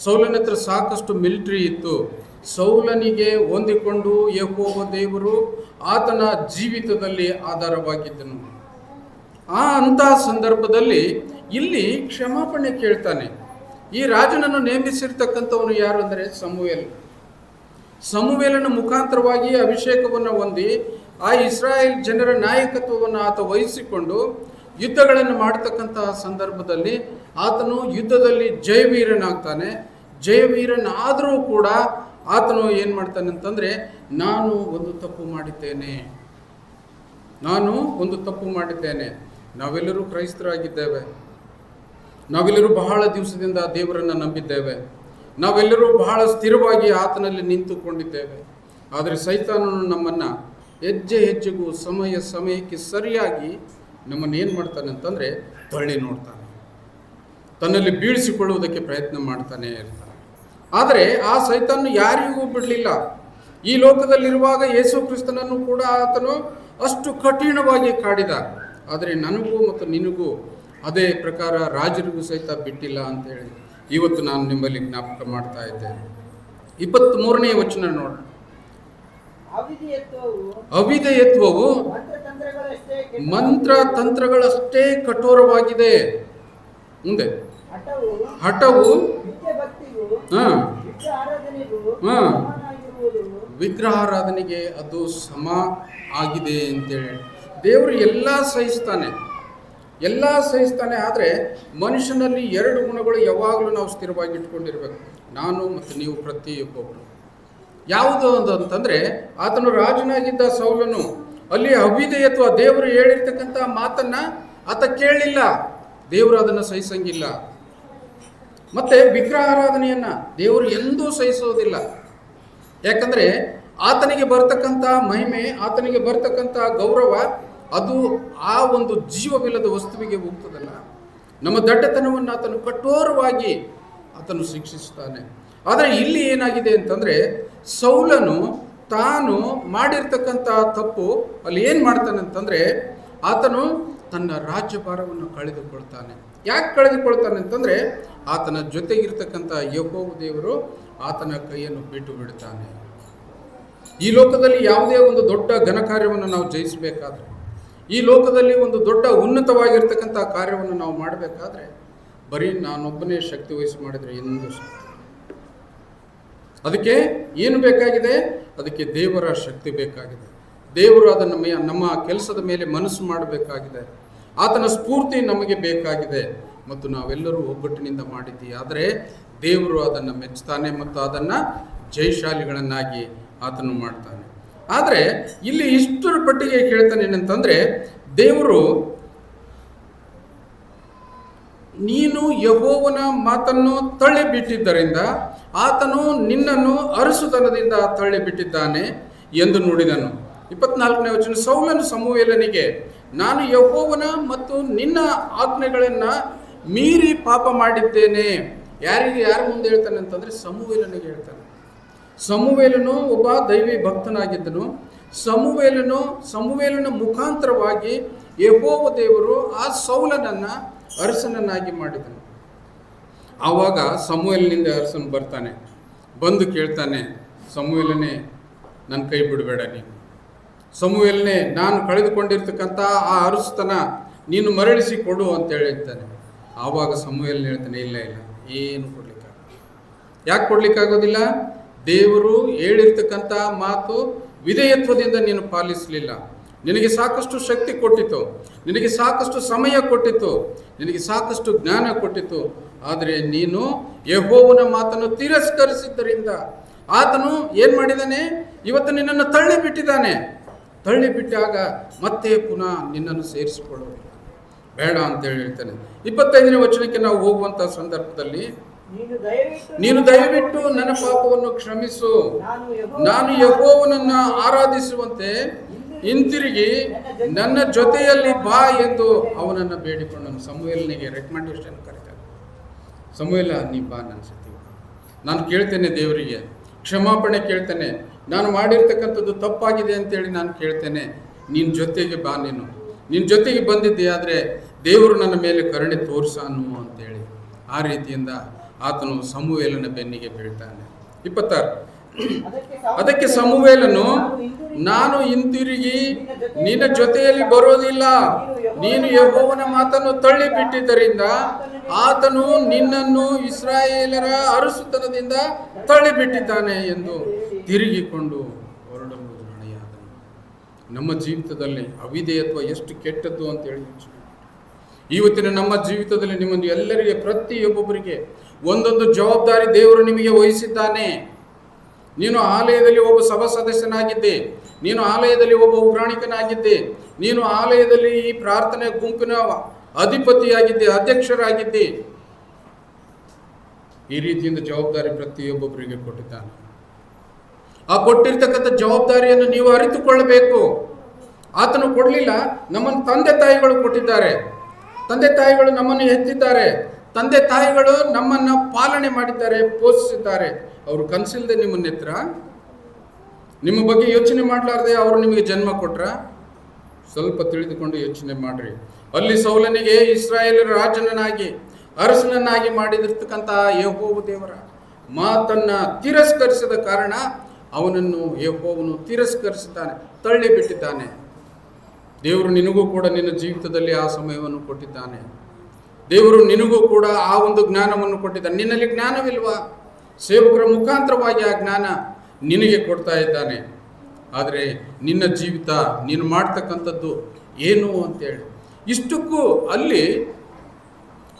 ಸೌಲನ ಹತ್ರ ಸಾಕಷ್ಟು ಮಿಲಿಟರಿ ಇತ್ತು. ಸೌಲನಿಗೆ ಹೊಂದಿಕೊಂಡು ಯೆಹೋವ ದೇವರು ಆತನ ಜೀವಿತದಲ್ಲಿ ಆಧಾರವಾಗಿದ್ದನು. ಅಂತಹ ಸಂದರ್ಭದಲ್ಲಿ ಇಲ್ಲಿ ಕ್ಷಮಾಪಣೆ ಕೇಳ್ತಾನೆ. ಈ ರಾಜನನ್ನು ನೇಮಿಸಿರ್ತಕ್ಕಂಥವನು ಯಾರು ಅಂದರೆ ಸಮುವೇಲನ ಮುಖಾಂತರವಾಗಿ ಅಭಿಷೇಕವನ್ನು ಹೊಂದಿ ಆ ಇಸ್ರಾಯೇಲ್ ಜನರ ನಾಯಕತ್ವವನ್ನು ಆತ ವಹಿಸಿಕೊಂಡು ಯುದ್ಧಗಳನ್ನು ಮಾಡ್ತಕ್ಕಂತಹ ಸಂದರ್ಭದಲ್ಲಿ ಆತನು ಯುದ್ಧದಲ್ಲಿ ಜಯವೀರನಾಗ್ತಾನೆ. ಜಯವೀರನಾದರೂ ಕೂಡ ಆತನು ಏನು ಮಾಡ್ತಾನೆ ಅಂತಂದರೆ, ನಾನು ಒಂದು ತಪ್ಪು ಮಾಡಿದ್ದೇನೆ. ನಾವೆಲ್ಲರೂ ಕ್ರೈಸ್ತರಾಗಿದ್ದೇವೆ. ನಾವೆಲ್ಲರೂ ಬಹಳ ದಿವಸದಿಂದ ದೇವರನ್ನು ನಂಬಿದ್ದೇವೆ. ನಾವೆಲ್ಲರೂ ಬಹಳ ಸ್ಥಿರವಾಗಿ ಆತನಲ್ಲಿ ನಿಂತುಕೊಂಡಿದ್ದೇವೆ. ಆದರೆ ಸೈತಾನನು ನಮ್ಮನ್ನು ಹೆಜ್ಜೆ ಹೆಜ್ಜೆಗೂ ಸಮಯಕ್ಕೆ ಸರಿಯಾಗಿ ನಮ್ಮನ್ನು ಏನು ಮಾಡ್ತಾನೆ ಅಂತಂದರೆ ತಳ್ಳಿ ನೋಡ್ತಾನೆ. ತನ್ನಲ್ಲಿ ಬೀಳಿಸಿಕೊಳ್ಳುವುದಕ್ಕೆ ಪ್ರಯತ್ನ ಮಾಡ್ತಾನೆ ಇರ್ತಾನೆ. ಆದರೆ ಆ ಸೈತಾನ್ ಯಾರಿಗೂ ಬಿಡಲಿಲ್ಲ. ಈ ಲೋಕದಲ್ಲಿರುವಾಗ ಯೇಸು ಕ್ರಿಸ್ತನನ್ನು ಕೂಡ ಆತನು ಅಷ್ಟು ಕಠಿಣವಾಗಿ ಕಾಡಿದ. ಆದರೆ ನನಗೂ ಮತ್ತು ನಿನಗೂ ಅದೇ ಪ್ರಕಾರ ರಾಜರಿಗೂ ಸಹಿತ ಬಿಟ್ಟಿಲ್ಲ ಅಂತ ಹೇಳಿ ಇವತ್ತು ನಾನು ನಿಮ್ಮಲ್ಲಿ ಜ್ಞಾಪಕ ಮಾಡ್ತಾ ಇದ್ದೇನೆ. 23ನೇ ವಚನ ನೋಡೋಣ. ಅವಿಧೇಯತ್ವವು ಮಂತ್ರ ತಂತ್ರಗಳಷ್ಟೇ ಕಠೋರವಾಗಿದೆ. ಮುಂದೆ ಹಠವು ವಿಗ್ರಹಾರಾಧನೆಗೆ ಅದು ಸಮ ಆಗಿದೆ ಅಂತೇಳಿ ದೇವರು ಎಲ್ಲ ಸಹಿಸ್ತಾನೆ. ಆದರೆ ಮನುಷ್ಯನಲ್ಲಿ 2 ಗುಣಗಳು ಯಾವಾಗಲೂ ನಾವು ಸ್ಥಿರವಾಗಿ ಇಟ್ಕೊಂಡಿರ್ಬೇಕು, ನಾನು ಮತ್ತು ನೀವು ಪ್ರತಿಯೊಬ್ಬೊಬ್ಬರು. ಯಾವುದು ಅಂತಂದರೆ, ಆತನು ರಾಜನಾಗಿದ್ದ ಸೌಲನು ಅಲ್ಲಿ ಅವಿಧೇಯತ್ವ, ದೇವರು ಹೇಳಿರ್ತಕ್ಕಂಥ ಮಾತನ್ನ ಆತ ಕೇಳಲಿಲ್ಲ, ದೇವರು ಅದನ್ನು ಸಹಿಸಂಗಿಲ್ಲ. ಮತ್ತೆ ವಿಗ್ರಹಾರಾಧನೆಯನ್ನ ದೇವರು ಎಂದೂ ಸಹಿಸೋದಿಲ್ಲ. ಯಾಕಂದ್ರೆ ಆತನಿಗೆ ಬರ್ತಕ್ಕಂಥ ಮಹಿಮೆ, ಆತನಿಗೆ ಬರ್ತಕ್ಕಂಥ ಗೌರವ ಅದು ಆ ಒಂದು ಜೀವವಿಲ್ಲದ ವಸ್ತುವಿಗೆ ಹೋಗ್ತದಲ್ಲ. ನಮ್ಮ ದಡ್ಡತನವನ್ನು ಆತನು ಕಠೋರವಾಗಿ ಆತನು ಶಿಕ್ಷಿಸ್ತಾನೆ. ಆದರೆ ಇಲ್ಲಿ ಏನಾಗಿದೆ ಅಂತಂದ್ರೆ, ಸೌಲನು ತಾನು ಮಾಡಿರ್ತಕ್ಕಂಥ ತಪ್ಪು ಅಲ್ಲಿ ಏನು ಮಾಡ್ತಾನೆ ಅಂತಂದ್ರೆ, ಆತನು ತನ್ನ ರಾಜ್ಯಭಾರವನ್ನು ಕಳೆದುಕೊಳ್ತಾನೆ. ಯಾಕೆ ಕಳೆದುಕೊಳ್ತಾನೆ ಅಂತಂದ್ರೆ, ಆತನ ಜೊತೆಗಿರ್ತಕ್ಕಂಥ ಯೆಹೋವ ದೇವರು ಆತನ ಕೈಯನ್ನು ಬಿಟ್ಟು ಬಿಡ್ತಾನೆ. ಈ ಲೋಕದಲ್ಲಿ ಯಾವುದೇ ಒಂದು ದೊಡ್ಡ ಘನಕಾರ್ಯವನ್ನು ನಾವು ಜಯಿಸಬೇಕಾದ್ರೆ, ಈ ಲೋಕದಲ್ಲಿ ಒಂದು ದೊಡ್ಡ ಉನ್ನತವಾಗಿರ್ತಕ್ಕಂಥ ಕಾರ್ಯವನ್ನು ನಾವು ಮಾಡಬೇಕಾದ್ರೆ, ಬರೀ ನಾನೊಬ್ಬನೇ ಶಕ್ತಿ ವಹಿಸಿ ಮಾಡಿದರೆ ಎಂದು ಅದಕ್ಕೆ ಏನು ಬೇಕಾಗಿದೆ? ಅದಕ್ಕೆ ದೇವರ ಶಕ್ತಿ ಬೇಕಾಗಿದೆ. ದೇವರು ಅದನ್ನು ನಮ್ಮ ಕೆಲಸದ ಮೇಲೆ ಮನಸ್ಸು ಮಾಡಬೇಕಾಗಿದೆ. ಆತನ ಸ್ಫೂರ್ತಿ ನಮಗೆ ಬೇಕಾಗಿದೆ. ಮತ್ತು ನಾವೆಲ್ಲರೂ ಒಗ್ಗಟ್ಟಿನಿಂದ ಮಾಡಿದ್ದೀವಿ. ಆದರೆ ದೇವರು ಅದನ್ನು ಮೆಚ್ಚುತ್ತಾನೆ ಮತ್ತು ಅದನ್ನು ಜಯಶಾಲಿಗಳನ್ನಾಗಿ ಆತನು ಮಾಡ್ತಾನೆ. ಆದರೆ ಇಲ್ಲಿ ಇಷ್ಟರ ಪಟ್ಟಿಗೆ ಕೇಳ್ತಾನೆ ಏನಂತಂದರೆ, ದೇವರು ನೀನು ಯೆಹೋವನ ಮಾತನ್ನು ತಳ್ಳಿಬಿಟ್ಟಿದ್ದರಿಂದ ಆತನು ನಿನ್ನನ್ನು ಅರಸುತನದಿಂದ ತಳ್ಳಿಬಿಟ್ಟಿದ್ದಾನೆ ಎಂದು ನುಡಿದನು. 24ನೇ ವಚನ. ಸೌಲನು ಸಮುವೇಲನಿಗೆ, ನಾನು ಯೆಹೋವನ ಮತ್ತು ನಿನ್ನ ಆಜ್ಞೆಗಳನ್ನು ಮೀರಿ ಪಾಪ ಮಾಡಿದ್ದೇನೆ. ಯಾರ ಮುಂದೆ ಹೇಳ್ತಾನೆ ಅಂತಂದರೆ, ಸಮುವೇಲನಿಗೆ ಹೇಳ್ತಾನೆ. ಸಮುವೇಲನು ಒಬ್ಬ ದೈವಿ ಭಕ್ತನಾಗಿದ್ದನು. ಸಮುವೇಲನ ಮುಖಾಂತರವಾಗಿ ಯೆಹೋವ ದೇವರು ಆ ಸೌಲನನ್ನು ಅರಸನನ್ನಾಗಿ ಮಾಡಿದನು. ಆವಾಗ ಸಮುವೇಲನಿಂದ ಅರಸನು ಬರ್ತಾನೆ, ಬಂದು ಕೇಳ್ತಾನೆ, ಸಮುವೇಲನೇ ನನ್ನ ಕೈ ಬಿಡಬೇಡ, ನೀನು ಸಮುವೇಲನೇ ನಾನು ಕಳೆದುಕೊಂಡಿರ್ತಕ್ಕಂಥ ಆ ಅರಸುತನ ನೀನು ಮರಳಿಸಿ ಕೊಡು ಅಂತ ಹೇಳಿರ್ತಾನೆ. ಆವಾಗ ಸಮುವೇಲನ ಹೇಳ್ತಾನೆ, ಇಲ್ಲ ಏನು ಕೊಡ್ಲಿಕ್ಕಾಗಲ್ಲ. ಯಾಕೆ ಕೊಡ್ಲಿಕ್ಕಾಗೋದಿಲ್ಲ? ದೇವರು ಹೇಳಿರ್ತಕ್ಕಂಥ ಮಾತು ವಿಧೇಯತ್ವದಿಂದ ನೀನು ಪಾಲಿಸಲಿಲ್ಲ. ನಿನಗೆ ಸಾಕಷ್ಟು ಶಕ್ತಿ ಕೊಟ್ಟಿತು, ನಿನಗೆ ಸಾಕಷ್ಟು ಸಮಯ ಕೊಟ್ಟಿತು, ನಿನಗೆ ಸಾಕಷ್ಟು ಜ್ಞಾನ ಕೊಟ್ಟಿತು. ಆದರೆ ನೀನು ಯೆಹೋವನ ಮಾತನ್ನು ತಿರಸ್ಕರಿಸಿದ್ದರಿಂದ ಆತನು ಏನು ಮಾಡಿದ್ದಾನೆ? ಇವತ್ತು ನಿನ್ನನ್ನು ತಳ್ಳಿಬಿಟ್ಟಿದ್ದಾನೆ. ತಳ್ಳಿಬಿಟ್ಟಾಗ ಮತ್ತೆ ಪುನಃ ನಿನ್ನನ್ನು ಸೇರಿಸಿಕೊಳ್ಳೋದು ಬೇಡ ಅಂತೇಳಿ ಹೇಳ್ತಾನೆ. 25ನೇ ವಚನಕ್ಕೆ ನಾವು ಹೋಗುವಂಥ ಸಂದರ್ಭದಲ್ಲಿ, ನೀನು ದಯವಿಟ್ಟು ನನ್ನ ಪಾಪವನ್ನು ಕ್ಷಮಿಸು, ನಾನು ಯೆಹೋವನನ್ನ ಆರಾಧಿಸುವಂತೆ ಹಿಂತಿರುಗಿ ನನ್ನ ಜೊತೆಯಲ್ಲಿ ಬಾ ಎಂದು ಅವನನ್ನು ಬೇಡಿಕೊಂಡನು. ಸಮುವೇಲನಿಗೆ ರೆಕಮೆಂಡೇಶನ್ ಕರೀತಾರೆ, ಸಮುವೇಲ ನೀ ಬಾ ನನ್ನ ಜೊತೆ, ನಾನು ಕೇಳ್ತೇನೆ, ದೇವರಿಗೆ ಕ್ಷಮಾಪಣೆ ಕೇಳ್ತೇನೆ, ನಾನು ಮಾಡಿರ್ತಕ್ಕಂಥದ್ದು ತಪ್ಪಾಗಿದೆ ಅಂತೇಳಿ ನಾನು ಕೇಳ್ತೇನೆ, ನಿನ್ನ ಜೊತೆಗೆ ಬಾ, ನಿನ್ನ ಜೊತೆಗೆ ಬಂದಿದ್ದೆ, ಆದರೆ ದೇವರು ನನ್ನ ಮೇಲೆ ಕರುಣೆ ತೋರಿಸಾನು ಅಂತೇಳಿ ಆ ರೀತಿಯಿಂದ ಆತನು ಸಮುವೇಲನ ಬೆನ್ನಿಗೆ ಬೀಳ್ತಾನೆ. 26. ಅದಕ್ಕೆ ಸಮುವೇಲನು, ನಾನು ಹಿಂತಿರುಗಿ ನಿನ್ನ ಜೊತೆಯಲ್ಲಿ ಬರೋದಿಲ್ಲ, ನೀನು ಯೆಹೋವನ ಮಾತನ್ನು ತಳ್ಳಿಬಿಟ್ಟಿದ್ದರಿಂದ ಆತನು ನಿನ್ನನ್ನು ಇಸ್ರಾಯೇಲರ ಅರಸುತನದಿಂದ ತಳ್ಳಿಬಿಟ್ಟಿದ್ದಾನೆ ಎಂದು ತಿರುಗಿಕೊಂಡು ಹೊರಡಲು ರಣೆಯಾದನು. ನಮ್ಮ ಜೀವಿತದಲ್ಲಿ ಅವಿಧೇಯತ್ವ ಎಷ್ಟು ಕೆಟ್ಟದ್ದು ಅಂತ ಹೇಳಿ ಇವತ್ತಿನ ನಮ್ಮ ಜೀವಿತದಲ್ಲಿ ನಿಮ್ಮೊಂದು ಎಲ್ಲರಿಗೆ, ಪ್ರತಿಯೊಬ್ಬೊಬ್ಬರಿಗೆ ಒಂದೊಂದು ಜವಾಬ್ದಾರಿ ದೇವರು ನಿಮಗೆ ವಹಿಸಿದ್ದಾನೆ. ನೀನು ಆಲಯದಲ್ಲಿ ಒಬ್ಬ ಸಭಾ ಸದಸ್ಯನಾಗಿದ್ದೆ, ನೀನು ಆಲಯದಲ್ಲಿ ಒಬ್ಬ ಉಗ್ರಾಣಿಕನಾಗಿದ್ದೆ, ನೀನು ಆಲಯದಲ್ಲಿ ಈ ಪ್ರಾರ್ಥನೆ ಗುಂಪಿನ ಅಧಿಪತಿಯಾಗಿದ್ದೆ, ಅಧ್ಯಕ್ಷರಾಗಿದ್ದೆ. ಈ ರೀತಿಯಿಂದ ಜವಾಬ್ದಾರಿ ಪ್ರತಿಯೊಬ್ಬೊಬ್ಬರಿಗೆ ಕೊಟ್ಟಿದ್ದಾನೆ. ಆ ಕೊಟ್ಟಿರ್ತಕ್ಕಂಥ ಜವಾಬ್ದಾರಿಯನ್ನು ನೀವು ಅರಿತುಕೊಳ್ಳಬೇಕು. ಆತನು ಕೊಡಲಿಲ್ಲ, ನಮ್ಮನ್ನು ತಂದೆ ತಾಯಿಗಳು ಕೊಟ್ಟಿದ್ದಾರೆ, ತಂದೆ ತಾಯಿಗಳು ನಮ್ಮನ್ನು ಹೆತ್ತಿದ್ದಾರೆ, ತಂದೆ ತಾಯಿಗಳು ನಮ್ಮನ್ನ ಪಾಲನೆ ಮಾಡಿದ್ದಾರೆ, ಪೋಷಿಸಿದ್ದಾರೆ. ಅವರು ಕನಸಿಲ್ಲದೆ ನಿಮ್ಮನ್ನ ಎತ್ತರ, ನಿಮ್ಮ ಬಗ್ಗೆ ಯೋಚನೆ ಮಾಡಲಾರ್ದೆ ಅವರು ನಿಮಗೆ ಜನ್ಮ ಕೊಟ್ರ? ಸ್ವಲ್ಪ ತಿಳಿದುಕೊಂಡು ಯೋಚನೆ ಮಾಡ್ರಿ. ಅಲ್ಲಿ ಸೌಲನಿಗೆ ಇಸ್ರಾಯೇಲರ ರಾಜನನ್ನಾಗಿ ಅರಸನನ್ನಾಗಿ ಮಾಡಿದಿರ್ತಕ್ಕಂತಹ ಯೆಹೋವ ದೇವರ ಮಾತನ್ನ ತಿರಸ್ಕರಿಸಿದ ಕಾರಣ ಅವನನ್ನು ಯೆಹೋವನು ತಿರಸ್ಕರಿಸಿದ್ದಾನೆ, ತಳ್ಳಿ ಬಿಟ್ಟಿದ್ದಾನೆ. ದೇವರು ನಿನಗೂ ಕೂಡ ನಿನ್ನ ಜೀವಿತದಲ್ಲಿ ಆ ಸಮಯವನ್ನು ಕೊಟ್ಟಿದ್ದಾನೆ. ದೇವರು ನಿನಗೂ ಕೂಡ ಆ ಒಂದು ಜ್ಞಾನವನ್ನು ಕೊಟ್ಟಿದ್ದಾನೆ. ನಿನ್ನಲ್ಲಿ ಜ್ಞಾನವಿಲ್ವಾ? ಸೇವಕರ ಮುಖಾಂತರವಾಗಿ ಆ ಜ್ಞಾನ ನಿನಗೆ ಕೊಡ್ತಾ ಇದ್ದಾನೆ. ಆದರೆ ನಿನ್ನ ಜೀವಿತ ನೀನು ಮಾಡ್ತಕ್ಕಂಥದ್ದು ಏನು ಅಂತೇಳಿ ಇಷ್ಟಕ್ಕೂ ಅಲ್ಲಿ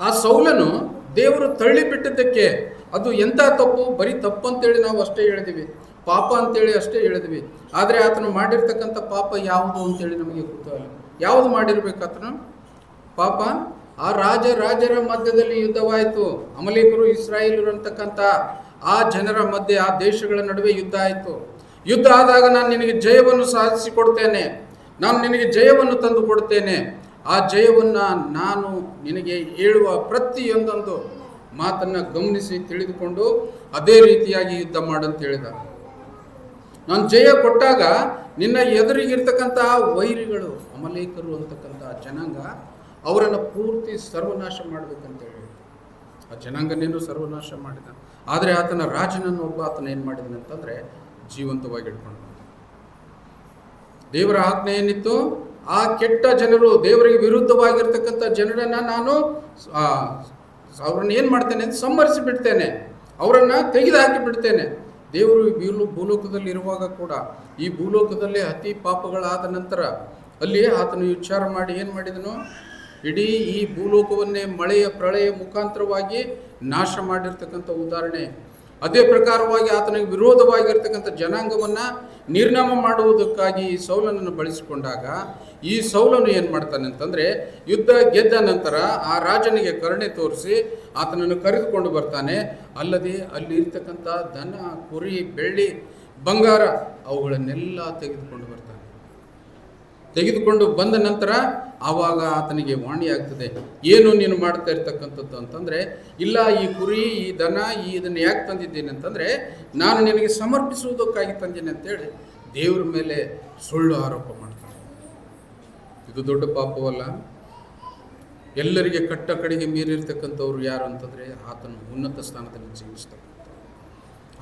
ಆ ಸೌಲನು ದೇವರು ತಳ್ಳಿ ಬಿಟ್ಟಿದ್ದಕ್ಕೆ ಅದು ಎಂಥ ತಪ್ಪು? ಬರೀ ತಪ್ಪು ಅಂತೇಳಿ ನಾವು ಅಷ್ಟೇ ಹೇಳಿದ್ವಿ, ಪಾಪ ಅಂತೇಳಿ ಅಷ್ಟೇ ಹೇಳಿದ್ವಿ. ಆದರೆ ಆತನು ಮಾಡಿರ್ತಕ್ಕಂಥ ಪಾಪ ಯಾವುದು ಅಂತೇಳಿ ನಮಗೆ ಗೊತ್ತಿಲ್ಲ. ಯಾವುದು ಮಾಡಿರ್ಬೇಕು ಆತನು ಪಾಪ? ಆ ರಾಜರ ಮಧ್ಯದಲ್ಲಿ ಯುದ್ಧವಾಯಿತು. ಅಮಲೇಕರು ಇಸ್ರಾಯೇಲರು ಅಂತಕ್ಕಂಥ ಆ ಜನರ ಮಧ್ಯೆ, ಆ ದೇಶಗಳ ನಡುವೆ ಯುದ್ಧ ಆಯಿತು. ಯುದ್ಧ ಆದಾಗ ನಾನು ನಿನಗೆ ಜಯವನ್ನು ಸಾಧಿಸಿಕೊಡ್ತೇನೆ, ನಾನು ನಿನಗೆ ಜಯವನ್ನು ತಂದು ಕೊಡ್ತೇನೆ. ಆ ಜಯವನ್ನು ನಾನು ನಿನಗೆ ಹೇಳುವ ಪ್ರತಿಯೊಂದೊಂದು ಮಾತನ್ನು ಗಮನಿಸಿ ತಿಳಿದುಕೊಂಡು ಅದೇ ರೀತಿಯಾಗಿ ಯುದ್ಧ ಮಾಡಂತ ಹೇಳಿದ. ನಾನು ಜಯ ಕೊಟ್ಟಾಗ ನಿನ್ನ ಎದುರಿಗಿರ್ತಕ್ಕಂತಹ ವೈರಿಗಳು, ಅಮಲೇಕರು ಅಂತಕ್ಕಂಥ ಜನಾಂಗ, ಅವರನ್ನು ಪೂರ್ತಿ ಸರ್ವನಾಶ ಮಾಡಬೇಕಂತ ಹೇಳಿ ಆ ಜನಾಂಗನೇನು ಸರ್ವನಾಶ ಮಾಡಿದ. ಆದರೆ ಆತನ ರಾಜನನ್ನು ಒಬ್ಬ ಆತನ ಏನು ಮಾಡಿದನಂತಂದರೆ ಜೀವಂತವಾಗಿ ಹಿಡ್ಕೊಂಡು ದೇವರ ಆಜ್ಞೆ ಏನಿತ್ತು, ಆ ಕೆಟ್ಟ ಜನರು, ದೇವರಿಗೆ ವಿರುದ್ಧವಾಗಿರ್ತಕ್ಕಂಥ ಜನರನ್ನು ನಾನು ಅವ್ರನ್ನ ಏನು ಮಾಡ್ತೇನೆ ಅಂತ ಸಂಹರಿಸಿ ಬಿಡ್ತೇನೆ, ಅವರನ್ನು ತೆಗೆದು ಹಾಕಿ ಬಿಡ್ತೇನೆ. ದೇವರು ಈ ಭೂಲೋಕದಲ್ಲಿ ಇರುವಾಗ ಕೂಡ ಈ ಭೂಲೋಕದಲ್ಲಿ ಅತಿ ಪಾಪಗಳಾದ ನಂತರ ಅಲ್ಲಿ ಆತನು ವಿಚಾರ ಮಾಡಿ ಏನು ಮಾಡಿದನು? ಇಡೀ ಈ ಭೂಲೋಕವನ್ನೇ ಮಳೆಯ ಪ್ರಳಯ ಮುಖಾಂತರವಾಗಿ ನಾಶ ಮಾಡಿರ್ತಕ್ಕಂಥ ಉದಾಹರಣೆ. ಅದೇ ಪ್ರಕಾರವಾಗಿ ಆತನಿಗೆ ವಿರೋಧವಾಗಿರ್ತಕ್ಕಂಥ ಜನಾಂಗವನ್ನು ನಿರ್ನಾಮ ಮಾಡುವುದಕ್ಕಾಗಿ ಈ ಸೌಲನನ್ನು ಬಳಸಿಕೊಂಡಾಗ ಈ ಸೌಲನು ಏನು ಮಾಡ್ತಾನೆ ಅಂತಂದರೆ, ಯುದ್ಧ ಗೆದ್ದ ನಂತರ ಆ ರಾಜನಿಗೆ ಕರುಣೆ ತೋರಿಸಿ ಆತನನ್ನು ಕರೆದುಕೊಂಡು ಬರ್ತಾನೆ. ಅಲ್ಲದೆ ಅಲ್ಲಿ ಇರ್ತಕ್ಕಂಥ ದನ, ಕುರಿ, ಬೆಳ್ಳಿ, ಬಂಗಾರ ಅವುಗಳನ್ನೆಲ್ಲ ತೆಗೆದುಕೊಂಡು ಬರ್ತಾನೆ. ತೆಗೆದುಕೊಂಡು ಬಂದ ನಂತರ ಆವಾಗ ಆತನಿಗೆ ವಾಣಿ ಆಗ್ತದೆ, ಏನು ನೀನು ಮಾಡ್ತಾ ಇರ್ತಕ್ಕಂಥದ್ದು ಅಂತಂದರೆ, ಇಲ್ಲ ಈ ಕುರಿ, ಈ ದನ, ಇದನ್ನು ಯಾಕೆ ತಂದಿದ್ದೇನೆ ಅಂತಂದರೆ ನಾನು ನಿನಗೆ ಸಮರ್ಪಿಸುವುದಕ್ಕಾಗಿ ತಂದೇನೆ ಅಂತೇಳಿ ದೇವರ ಮೇಲೆ ಸುಳ್ಳು ಆರೋಪ ಮಾಡ್ತಾನೆ. ಇದು ದೊಡ್ಡ ಪಾಪವಲ್ಲ? ಎಲ್ಲರಿಗೆ ಕಟ್ಟ ಕಡೆಗೆ ಮೀರಿರ್ತಕ್ಕಂಥವ್ರು ಯಾರು ಅಂತಂದರೆ ಆತನು ಉನ್ನತ ಸ್ಥಾನದಲ್ಲಿ ಜೀವಿಸ್ತಾರೆ.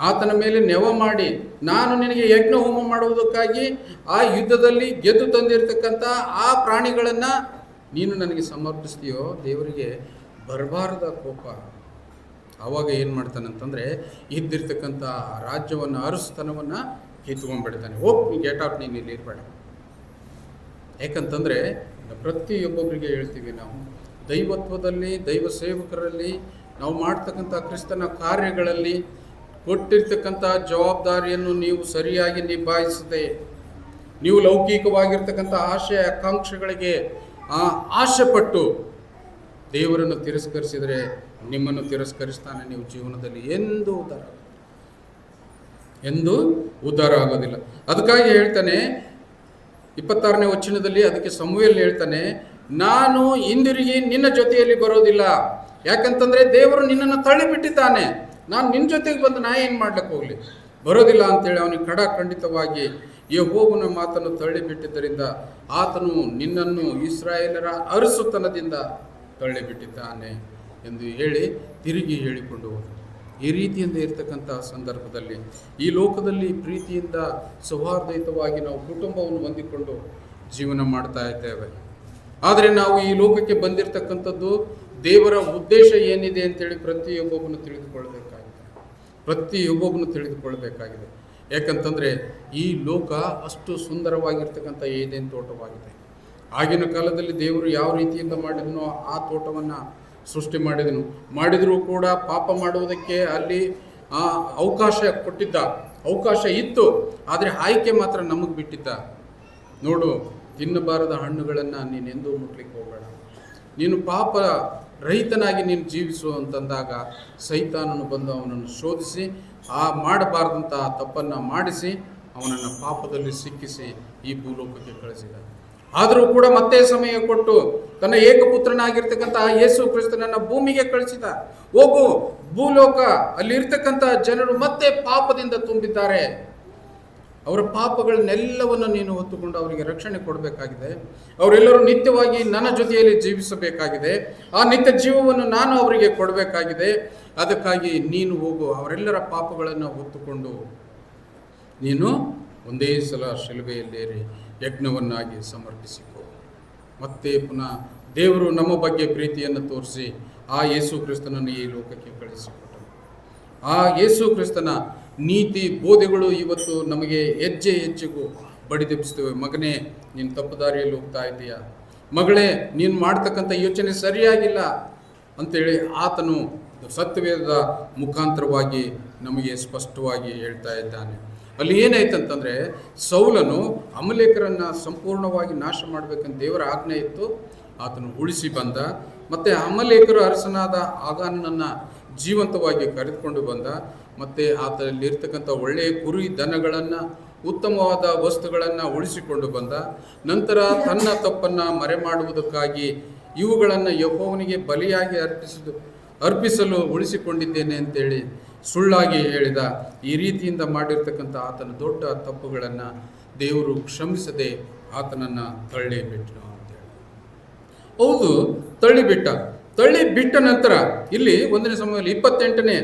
ಆತನ ಮೇಲೆ ನೆವ ಮಾಡಿ ನಾನು ನಿನಗೆ ಯಜ್ಞ ಹೋಮ ಮಾಡುವುದಕ್ಕಾಗಿ ಆ ಯುದ್ಧದಲ್ಲಿ ಗೆದ್ದು ತಂದಿರತಕ್ಕಂಥ ಆ ಪ್ರಾಣಿಗಳನ್ನು ನೀನು ನನಗೆ ಸಮರ್ಪಿಸ್ತೀಯೋ, ದೇವರಿಗೆ ಬರಬಾರದ ಕೋಪ. ಆವಾಗ ಏನು ಮಾಡ್ತಾನಂತಂದರೆ ಇದ್ದಿರ್ತಕ್ಕಂಥ ರಾಜ್ಯವನ್ನು, ಅರಸುತನವನ್ನು ಕಿತ್ಕೊಂಡ್ಬಿಡ್ತಾನೆ. ಹೋಗಿ ನೀ ಗೆಟ್ ಔಟ್, ನೀನು ಇಲ್ಲಿ ಇರಬೇಡ. ಯಾಕಂತಂದರೆ ಪ್ರತಿಯೊಬ್ಬೊಬ್ಬರಿಗೆ ಹೇಳ್ತೀವಿ, ನಾವು ದೈವತ್ವದಲ್ಲಿ, ದೈವ ಸೇವಕರಲ್ಲಿ, ನಾವು ಮಾಡ್ತಕ್ಕಂಥ ಕ್ರಿಸ್ತನ ಕಾರ್ಯಗಳಲ್ಲಿ ಕೊಟ್ಟಿರ್ತಕ್ಕಂಥ ಜವಾಬ್ದಾರಿಯನ್ನು ನೀವು ಸರಿಯಾಗಿ ನಿಭಾಯಿಸದೆ, ನೀವು ಲೌಕಿಕವಾಗಿರ್ತಕ್ಕಂಥ ಆಶಯ ಆಕಾಂಕ್ಷೆಗಳಿಗೆ ಆಶೆಪಟ್ಟು ದೇವರನ್ನು ತಿರಸ್ಕರಿಸಿದರೆ ನಿಮ್ಮನ್ನು ತಿರಸ್ಕರಿಸ್ತಾನೆ. ನೀವು ಜೀವನದಲ್ಲಿ ಎಂದೂ ಉದ್ಧಾರ ಆಗೋದಿಲ್ಲ. ಅದಕ್ಕಾಗಿ ಹೇಳ್ತಾನೆ 26ನೇ ವಚನದಲ್ಲಿ, ಅದಕ್ಕೆ ಸಮುವೇಲ್ ಹೇಳ್ತಾನೆ, ನಾನು ಹಿಂದಿರುಗಿ ನಿನ್ನ ಜೊತೆಯಲ್ಲಿ ಬರೋದಿಲ್ಲ. ಯಾಕಂತಂದರೆ ದೇವರು ನಿನ್ನನ್ನು ತಳ್ಳಿಬಿಟ್ಟಿದ್ದಾನೆ. ನಾನು ನಿನ್ನ ಜೊತೆಗೆ ಬಂದು ನಾ ಏನು ಮಾಡ್ಲಿಕ್ಕೆ ಹೋಗಲಿ, ಬರೋದಿಲ್ಲ ಅಂತೇಳಿ ಅವನಿಗೆ ಖಂಡಿತವಾಗಿ ಯೆಹೋವನ ಮಾತನ್ನು ತಳ್ಳಿಬಿಟ್ಟಿದ್ದರಿಂದ ಆತನು ನಿನ್ನನ್ನು ಇಸ್ರಾಯೇಲರ ಅರಸುತನದಿಂದ ತಳ್ಳಿಬಿಟ್ಟಿದ್ದಾನೆ ಎಂದು ಹೇಳಿ ತಿರುಗಿ ಹೇಳಿಕೊಂಡು ಹೋದ. ಈ ರೀತಿಯಿಂದ ಇರ್ತಕ್ಕಂಥ ಸಂದರ್ಭದಲ್ಲಿ ಈ ಲೋಕದಲ್ಲಿ ಪ್ರೀತಿಯಿಂದ ಸೌಹಾರ್ದಯುತವಾಗಿ ನಾವು ಕುಟುಂಬವನ್ನು ಹೊಂದಿಕೊಂಡು ಜೀವನ ಮಾಡ್ತಾ ಇದ್ದೇವೆ. ಆದರೆ ನಾವು ಈ ಲೋಕಕ್ಕೆ ಬಂದಿರತಕ್ಕಂಥದ್ದು ದೇವರ ಉದ್ದೇಶ ಏನಿದೆ ಅಂತೇಳಿ ಪ್ರತಿಯೊಬ್ಬೊಬ್ಬನು ತಿಳಿದುಕೊಳ್ಳಬೇಕಾಗಿದೆ. ಯಾಕಂತಂದರೆ ಈ ಲೋಕ ಅಷ್ಟು ಸುಂದರವಾಗಿರ್ತಕ್ಕಂಥ ಏದೇನು ತೋಟವಾಗಿದೆ. ಆಗಿನ ಕಾಲದಲ್ಲಿ ದೇವರು ಯಾವ ರೀತಿಯಿಂದ ಮಾಡಿದನೋ ಆ ತೋಟವನ್ನು ಸೃಷ್ಟಿ ಮಾಡಿದರೂ ಕೂಡ ಪಾಪ ಮಾಡುವುದಕ್ಕೆ ಅಲ್ಲಿ ಅವಕಾಶ ಇತ್ತು. ಆದರೆ ಆಯ್ಕೆ ಮಾತ್ರ ನಮಗೆ ಬಿಟ್ಟಿದ್ದ. ನೋಡು, ತಿನ್ನಬಾರದ ಹಣ್ಣುಗಳನ್ನು ನೀನೆಂದೂ ಮುಟ್ಲಿಕ್ಕೆ ಹೋಗಬೇಡ, ನೀನು ಪಾಪ ರಹಿತನಾಗಿ ನೀನು ಜೀವಿಸು ಅಂತಂದಾಗ ಸೈತಾನನು ಬಂದು ಅವನನ್ನು ಶೋಧಿಸಿ ಮಾಡಬಾರ್ದಂಥ ತಪ್ಪನ್ನು ಮಾಡಿಸಿ ಅವನನ್ನು ಪಾಪದಲ್ಲಿ ಸಿಕ್ಕಿಸಿ ಈ ಭೂಲೋಕಕ್ಕೆ ಕಳಿಸಿದ. ಆದರೂ ಕೂಡ ಮತ್ತೆ ಸಮಯ ಕೊಟ್ಟು ತನ್ನ ಏಕಪುತ್ರನಾಗಿರ್ತಕ್ಕಂಥ ಯೇಸು ಕ್ರಿಸ್ತನನ್ನ ಭೂಮಿಗೆ ಕಳಿಸಿದ. ಹೋಗು, ಭೂಲೋಕ, ಅಲ್ಲಿ ಇರ್ತಕ್ಕಂಥ ಜನರು ಮತ್ತೆ ಪಾಪದಿಂದ ತುಂಬಿದ್ದಾರೆ, ಅವರ ಪಾಪಗಳನ್ನೆಲ್ಲವನ್ನು ನೀನು ಹೊತ್ತುಕೊಂಡು ಅವರಿಗೆ ರಕ್ಷಣೆ ಕೊಡಬೇಕಾಗಿದೆ. ಅವರೆಲ್ಲರೂ ನಿತ್ಯವಾಗಿ ನನ್ನ ಜೊತೆಯಲ್ಲಿ ಜೀವಿಸಬೇಕಾಗಿದೆ. ಆ ನಿತ್ಯ ಜೀವವನ್ನು ನಾನು ಅವರಿಗೆ ಕೊಡಬೇಕಾಗಿದೆ. ಅದಕ್ಕಾಗಿ ನೀನು ಹೋಗು, ಅವರೆಲ್ಲರ ಪಾಪಗಳನ್ನು ಹೊತ್ತುಕೊಂಡು ನೀನು ಒಂದೇ ಸಲ ಶಿಲುಬೆಯಲ್ಲೇರಿ ಯಜ್ಞವನ್ನಾಗಿ ಸಮರ್ಪಿಸಿಕೊ. ಮತ್ತೆ ಪುನಃ ದೇವರು ನಮ್ಮ ಬಗ್ಗೆ ಪ್ರೀತಿಯನ್ನು ತೋರಿಸಿ ಆ ಯೇಸು ಕ್ರಿಸ್ತನನ್ನು ಈ ಲೋಕಕ್ಕೆ ಕಳಿಸಿಕೊಟ್ಟನು. ಆ ಯೇಸು ಕ್ರಿಸ್ತನ ನೀತಿ ಬೋಧೆಗಳು ಇವತ್ತು ನಮಗೆ ಹೆಜ್ಜೆ ಹೆಜ್ಜೆಗೂ ಬಡಿದೆಬ್ಬಿಸ್ತೇವೆ. ಮಗನೇ, ನೀನು ತಪ್ಪು ದಾರಿಯಲ್ಲಿ ಹೋಗ್ತಾ ಇದ್ದೀಯಾ, ಮಗಳೇ ನೀನು ಮಾಡ್ತಕ್ಕಂಥ ಯೋಚನೆ ಸರಿಯಾಗಿಲ್ಲ ಅಂತೇಳಿ ಆತನು ಸತ್ಯವೇದದ ಮುಖಾಂತರವಾಗಿ ನಮಗೆ ಸ್ಪಷ್ಟವಾಗಿ ಹೇಳ್ತಾ ಇದ್ದಾನೆ. ಅಲ್ಲಿ ಏನಾಯ್ತಂತಂದರೆ, ಸೌಲನು ಅಮಲೇಕರನ್ನ ಸಂಪೂರ್ಣವಾಗಿ ನಾಶ ಮಾಡಬೇಕಂತ ದೇವರ ಆಜ್ಞೆ ಇತ್ತು. ಆತನು ಉಳಿಸಿ ಬಂದ. ಮತ್ತು ಅಮಲೇಕರು ಅರಸನಾದ ಆಗಾನನ್ನು ಜೀವಂತವಾಗಿ ಕರೆದುಕೊಂಡು ಬಂದ. ಮತ್ತು ಆತನಲ್ಲಿರ್ತಕ್ಕಂಥ ಒಳ್ಳೆಯ ಕುರಿ ದನಗಳನ್ನು, ಉತ್ತಮವಾದ ವಸ್ತುಗಳನ್ನು ಉಳಿಸಿಕೊಂಡು ಬಂದ. ನಂತರ ತನ್ನ ತಪ್ಪನ್ನು ಮರೆ ಮಾಡುವುದಕ್ಕಾಗಿ ಇವುಗಳನ್ನು ಯೆಹೋವನಿಗೆ ಬಲಿಯಾಗಿ ಅರ್ಪಿಸಲು ಉಳಿಸಿಕೊಂಡಿದ್ದೇನೆ ಅಂತೇಳಿ ಸುಳ್ಳಾಗಿ ಹೇಳಿದ. ಈ ರೀತಿಯಿಂದ ಮಾಡಿರ್ತಕ್ಕಂಥ ಆತನ ದೊಡ್ಡ ತಪ್ಪುಗಳನ್ನು ದೇವರು ಕ್ಷಮಿಸದೆ ಆತನನ್ನು ತಳ್ಳಿಬಿಟ್ಟನು ಅಂತೇಳಿ. ಹೌದು, ತಳ್ಳಿಬಿಟ್ಟ ನಂತರ ಇಲ್ಲಿ 1 ಸಮುವೇಲ 28ನೇ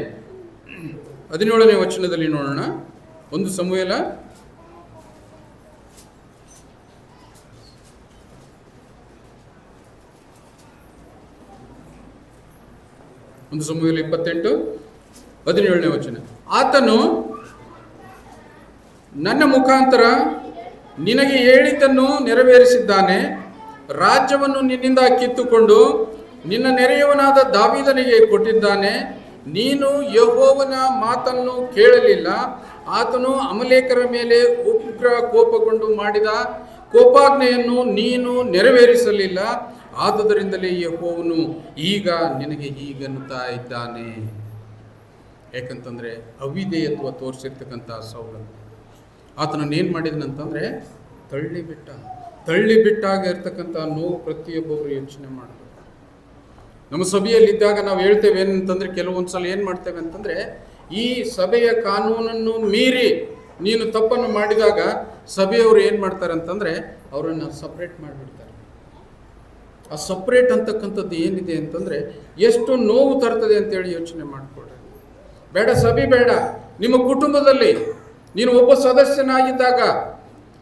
17ನೇ ವಚನದಲ್ಲಿ ನೋಡೋಣ. 1 ಸಮುವೇಲ 28:17ನೇ ವಚನ. ಆತನು ನನ್ನ ಮುಖಾಂತರ ನಿನಗೆ ಹೇಳಿದ್ದನ್ನು ನೆರವೇರಿಸಿದ್ದಾನೆ. ರಾಜ್ಯವನ್ನು ನಿನ್ನಿಂದ ಕಿತ್ತುಕೊಂಡು ನಿನ್ನ ನೆರೆಯವನಾದ ದಾವೀದನಿಗೆ ಕೊಟ್ಟಿದ್ದಾನೆ. ನೀನು ಯೆಹೋವನ ಮಾತನ್ನು ಕೇಳಲಿಲ್ಲ. ಆತನು ಅಮಲೇಕರ ಮೇಲೆ ಉಗ್ರ ಕೋಪಗೊಂಡು ಮಾಡಿದ ಕೋಪಾಜ್ಞೆಯನ್ನು ನೀನು ನೆರವೇರಿಸಲಿಲ್ಲ. ಆದುದರಿಂದಲೇ ಯೆಹೋವನು ಈಗ ನಿನಗೆ ಹೀಗನ್ನುತ್ತಾ ಇದ್ದಾನೆ. ಯಾಕಂತಂದರೆ ಅವಿಧೇಯತ್ವ ತೋರಿಸಿರ್ತಕ್ಕಂಥ ಸೌಲನು ಆತನನ್ನು ಏನು ಮಾಡಿದನಂತಂದರೆ ತಳ್ಳಿಬಿಟ್ಟಾಗ ಇರ್ತಕ್ಕಂಥ ನೋವು ಪ್ರತಿಯೊಬ್ಬರು ಯೋಚನೆ ಮಾಡಬೇಕು. ನಮ್ಮ ಸಭೆಯಲ್ಲಿದ್ದಾಗ ನಾವು ಹೇಳ್ತೇವೆ ಏನಂತಂದರೆ, ಕೆಲವೊಂದು ಸಲ ಏನು ಮಾಡ್ತೇವೆ ಅಂತಂದರೆ, ಈ ಸಭೆಯ ಕಾನೂನನ್ನು ಮೀರಿ ನೀನು ತಪ್ಪನ್ನು ಮಾಡಿದಾಗ ಸಭೆಯವರು ಏನು ಮಾಡ್ತಾರೆ ಅಂತಂದರೆ ಅವರನ್ನು ಸಪ್ರೇಟ್ ಮಾಡಿಬಿಡ್ತಾರೆ. ಆ ಸಪ್ರೇಟ್ ಅಂತಕ್ಕಂಥದ್ದು ಏನಿದೆ ಅಂತಂದರೆ ಎಷ್ಟು ನೋವು ತರ್ತದೆ ಅಂತೇಳಿ ಯೋಚನೆ ಮಾಡಿಕೊಡ್ರಿ. ಬೇಡ, ಸಭೆ ಬೇಡ. ನಿಮ್ಮ ಕುಟುಂಬದಲ್ಲಿ ನೀನು ಒಬ್ಬ ಸದಸ್ಯನಾಗಿದ್ದಾಗ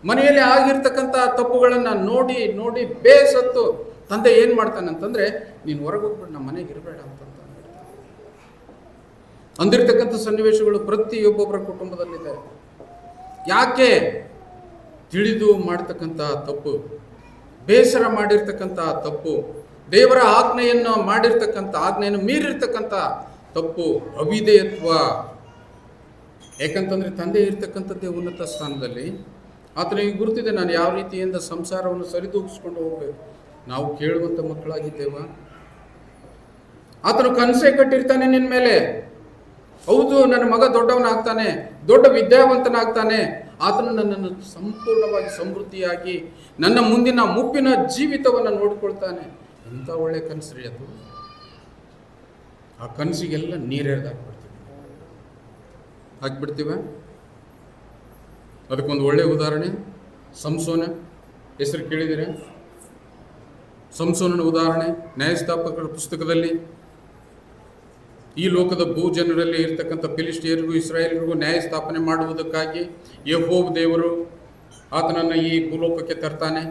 ಮನೆಯಲ್ಲಿ ಆಗಿರ್ತಕ್ಕಂಥ ತಪ್ಪುಗಳನ್ನು ನೋಡಿ ನೋಡಿ ಬೇಸತ್ತು ತಂದೆ ಏನು ಮಾಡ್ತಾನಂತಂದರೆ, ನೀನು ಹೊರಗೆ ಹೋಗ್ಬಿಟ್ಟು ನಮ್ಮ ಮನೆಗೆ ಇರಬೇಡ ಅಂತ ಅಂದಿರ್ತಕ್ಕಂಥ ಸನ್ನಿವೇಶಗಳು ಪ್ರತಿಯೊಬ್ಬೊಬ್ಬರ ಕುಟುಂಬದಲ್ಲಿದೆ. ಯಾಕೆ? ತಿಳಿದು ಮಾಡ್ತಕ್ಕಂಥ ತಪ್ಪು, ಬೇಸರ ಮಾಡಿರ್ತಕ್ಕಂಥ ತಪ್ಪು, ದೇವರ ಆಜ್ಞೆಯನ್ನು ಮೀರಿರ್ತಕ್ಕಂಥ ತಪ್ಪು, ಅವಿಧೇಯತ್ವ. ಯಾಕಂತಂದರೆ ತಂದೆ ಇರ್ತಕ್ಕಂಥದ್ದೇ ಉನ್ನತ ಸ್ಥಾನದಲ್ಲಿ. ಆತನಿಗೆ ಗುರುತಿದೆ ನಾನು ಯಾವ ರೀತಿಯಿಂದ ಸಂಸಾರವನ್ನು ಸರಿದೂಗಿಸ್ಕೊಂಡು ಹೋಗಬೇಕು. ನಾವು ಕೇಳುವಂಥ ಮಕ್ಕಳಾಗಿದ್ದೇವ? ಆತನು ಕನಸೇ ಕಟ್ಟಿರ್ತಾನೆ ನಿನ್ನ ಮೇಲೆ. ಹೌದು, ನನ್ನ ಮಗ ದೊಡ್ಡವನಾಗ್ತಾನೆ, ದೊಡ್ಡ ವಿದ್ಯಾವಂತನಾಗ್ತಾನೆ, ಆತನು ನನ್ನನ್ನು ಸಂಪೂರ್ಣವಾಗಿ ಸಮೃದ್ಧಿಯಾಗಿ ನನ್ನ ಮುಂದಿನ ಮುಪ್ಪಿನ ಜೀವಿತವನ್ನು ನೋಡಿಕೊಳ್ತಾನೆ. ಎಂಥ ಒಳ್ಳೆ ಕನಸು ರೀ ಅದು. ಆ ಕನಸಿಗೆಲ್ಲ ಹಾಕ್ಬಿಡ್ತೀವ. ಅದಕ್ಕೊಂದು ಒಳ್ಳೆಯ ಉದಾಹರಣೆ ಸಂಸೋನ. ಹೆಸರು ಕೇಳಿದ್ದೀರ? ಸಂಸೋನನ ಉದಾಹರಣೆ ನ್ಯಾಯಸ್ಥಾಪಕರ ಪುಸ್ತಕದಲ್ಲಿ ಈ ಲೋಕದ ಭೂಜನರಲ್ಲಿ ಇರ್ತಕ್ಕಂಥ ಫಿಲಿಸ್ಟಿಯರಿಗೂ ಇಸ್ರಾಯೇಲರಿಗೂ ನ್ಯಾಯ ಸ್ಥಾಪನೆ ಮಾಡುವುದಕ್ಕಾಗಿ ಯೆಹೋವ ದೇವರು ಆತನನ್ನು ಈ ಭೂಲೋಕಕ್ಕೆ ತರ್ತಾನೆ.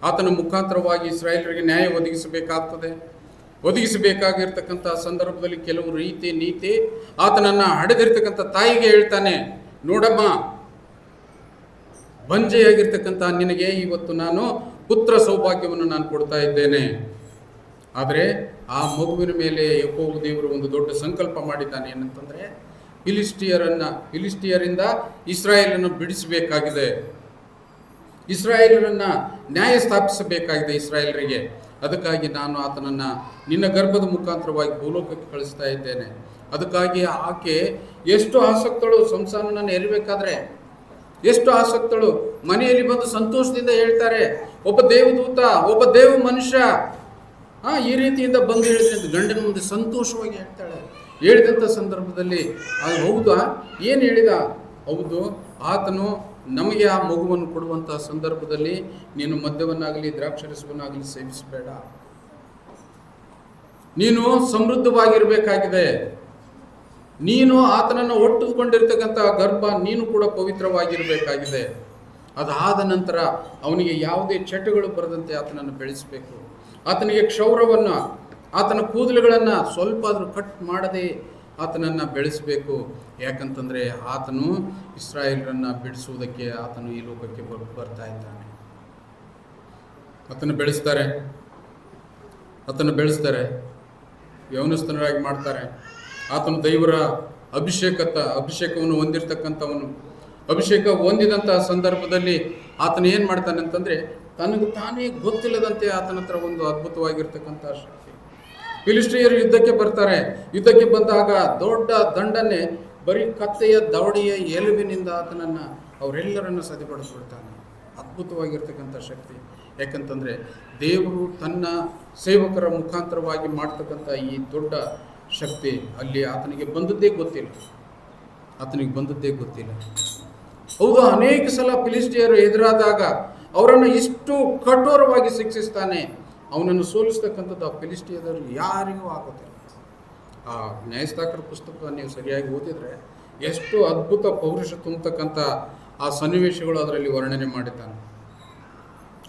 ಆತನ ಮುಖಾಂತರವಾಗಿ ಇಸ್ರಾಯೇಲರಿಗೆ ನ್ಯಾಯ ಒದಗಿಸಬೇಕಾಗಿರ್ತಕ್ಕಂಥ ಸಂದರ್ಭದಲ್ಲಿ ಕೆಲವು ರೀತಿ ನೀತಿ ಆತನನ್ನು ಹಡೆದಿರ್ತಕ್ಕಂಥ ತಾಯಿಗೆ ಹೇಳ್ತಾನೆ, ನೋಡಮ್ಮ, ಬಂಜೆಯಾಗಿರ್ತಕ್ಕಂಥ ನಿನಗೆ ಇವತ್ತು ನಾನು ಪುತ್ರ ಸೌಭಾಗ್ಯವನ್ನು ನಾನು ಕೊಡ್ತಾ ಇದ್ದೇನೆ. ಆದರೆ ಆ ಮಗುವಿನ ಮೇಲೆ ಯೆಹೋವ ದೇವರು ಒಂದು ದೊಡ್ಡ ಸಂಕಲ್ಪ ಮಾಡಿದ್ದಾನೆ. ಏನಂತಂದರೆ, ಫಿಲಿಸ್ಟಿಯರಿಂದ ಇಸ್ರಾಯೇಲನ್ನು ಬಿಡಿಸಬೇಕಾಗಿದೆ, ಇಸ್ರಾಯೇಲರನ್ನು ನ್ಯಾಯ ಸ್ಥಾಪಿಸಬೇಕಾಗಿದೆ ಇಸ್ರಾಯೇಲರಿಗೆ. ಅದಕ್ಕಾಗಿ ನಾನು ಆತನನ್ನು ನಿನ್ನ ಗರ್ಭದ ಮುಖಾಂತರವಾಗಿ ಭೂಲೋಕಕ್ಕೆ ಕಳಿಸ್ತಾ ಇದ್ದೇನೆ. ಅದಕ್ಕಾಗಿ ಆಕೆ ಎಷ್ಟು ಆಸಕ್ತಳು ಸಂಸಾರನನ್ನು ಎರಿಬೇಕಾದ್ರೆ. ಎಷ್ಟು ಆಸಕ್ತಳು, ಮನೆಯಲ್ಲಿ ಬಂದು ಸಂತೋಷದಿಂದ ಹೇಳ್ತಾರೆ, ಒಬ್ಬ ದೇವದೂತ, ಒಬ್ಬ ದೇವ ಮನುಷ್ಯ ಈ ರೀತಿಯಿಂದ ಬಂದು ಹೇಳಿದ್ರೆ ಅಂತ ಗಂಡನ ಮುಂದೆ ಸಂತೋಷವಾಗಿ ಹೇಳ್ತಾಳೆ. ಹೇಳಿದಂಥ ಸಂದರ್ಭದಲ್ಲಿ ಅದು ಹೌದಾ, ಏನು ಹೇಳಿದ? ಹೌದು, ಆತನು ನಮಗೆ ಆ ಮಗುವನ್ನು ಕೊಡುವಂತಹ ಸಂದರ್ಭದಲ್ಲಿ ನೀನು ಮದ್ಯವನ್ನಾಗಲಿ ದ್ರಾಕ್ಷರಸವನ್ನಾಗಲಿ ಸೇವಿಸಬೇಡ, ನೀನು ಸಮೃದ್ಧವಾಗಿರಬೇಕಾಗಿದೆ, ನೀನು ಆತನನ್ನು ಒಟ್ಟುಕೊಂಡಿರ್ತಕ್ಕಂಥ ಗರ್ಭ ನೀನು ಕೂಡ ಪವಿತ್ರವಾಗಿರಬೇಕಾಗಿದೆ. ಅದಾದ ನಂತರ ಅವನಿಗೆ ಯಾವುದೇ ಚಟಗಳು ಬರದಂತೆ ಆತನನ್ನು ಬೆಳೆಸಬೇಕು. ಆತನಿಗೆ ಕ್ಷೌರವನ್ನು, ಆತನ ಕೂದಲುಗಳನ್ನು ಸ್ವಲ್ಪ ಆದರೂ ಕಟ್ ಮಾಡದೆ ಆತನನ್ನು ಬೆಳೆಸಬೇಕು. ಯಾಕಂತಂದರೆ ಆತನು ಇಸ್ರಾಯೇಲರನ್ನು ಬಿಡಿಸುವುದಕ್ಕೆ ಆತನು ಈ ಲೋಕಕ್ಕೆ ಬರ್ತಾ ಇದ್ದಾನೆ. ಆತನು ಬೆಳೆಸ್ತಾರೆ, ಯೌವನಸ್ಥನರಾಗಿ ಮಾಡ್ತಾರೆ. ಆತನು ದೇವರ ಅಭಿಷೇಕವನ್ನು ಹೊಂದಿರತಕ್ಕಂಥವನು. ಅಭಿಷೇಕ ಹೊಂದಿದಂತಹ ಸಂದರ್ಭದಲ್ಲಿ ಆತನು ಏನು ಮಾಡ್ತಾನೆ ಅಂತಂದರೆ, ತನಗೆ ತಾನೇ ಗೊತ್ತಿಲ್ಲದಂತೆ ಆತನ ಹತ್ರ ಒಂದು ಅದ್ಭುತವಾಗಿರ್ತಕ್ಕಂಥ ಶಕ್ತಿ. ಫಿಲಿಸ್ಟಿಯರು ಯುದ್ಧಕ್ಕೆ ಬರ್ತಾರೆ. ಯುದ್ಧಕ್ಕೆ ಬಂದಾಗ ದೊಡ್ಡ ದಂಡನ್ನೇ ಬರೀ ಕತ್ತೆಯ ದವಡಿಯ ಎಲುಬಿನಿಂದ ಆತನನ್ನು ಅವರೆಲ್ಲರನ್ನು ಸದೆಬಡಿಸ್ಬಿಡ್ತಾನೆ. ಅದ್ಭುತವಾಗಿರ್ತಕ್ಕಂಥ ಶಕ್ತಿ. ಯಾಕಂತಂದರೆ ದೇವರು ತನ್ನ ಸೇವಕರ ಮುಖಾಂತರವಾಗಿ ಮಾಡ್ತಕ್ಕಂಥ ಈ ದೊಡ್ಡ ಶಕ್ತಿ ಅಲ್ಲಿ ಆತನಿಗೆ ಬಂದದ್ದೇ ಗೊತ್ತಿಲ್ಲ. ಹೌದು, ಅನೇಕ ಸಲ ಫಿಲಿಸ್ಟಿಯರು ಎದುರಾದಾಗ ಅವರನ್ನು ಇಷ್ಟು ಕಠೋರವಾಗಿ ಶಿಕ್ಷಿಸ್ತಾನೆ. ಅವನನ್ನು ಸೋಲಿಸ್ತಕ್ಕಂಥದ್ದು ಆ ಫಿಲಿಸ್ಟಿಯರು ಯಾರಿಗೂ ಆಗೋದಿಲ್ಲ. ಆ ನ್ಯಾಯಸ್ಥಾಕರ ಪುಸ್ತಕ ನೀವು ಸರಿಯಾಗಿ ಓದಿದರೆ ಎಷ್ಟು ಅದ್ಭುತ ಪೌರುಷ ತುಂಬತಕ್ಕಂಥ ಆ ಸನ್ನಿವೇಶಗಳು ಅದರಲ್ಲಿ ವರ್ಣನೆ ಮಾಡಿದ್ದಾನೆ.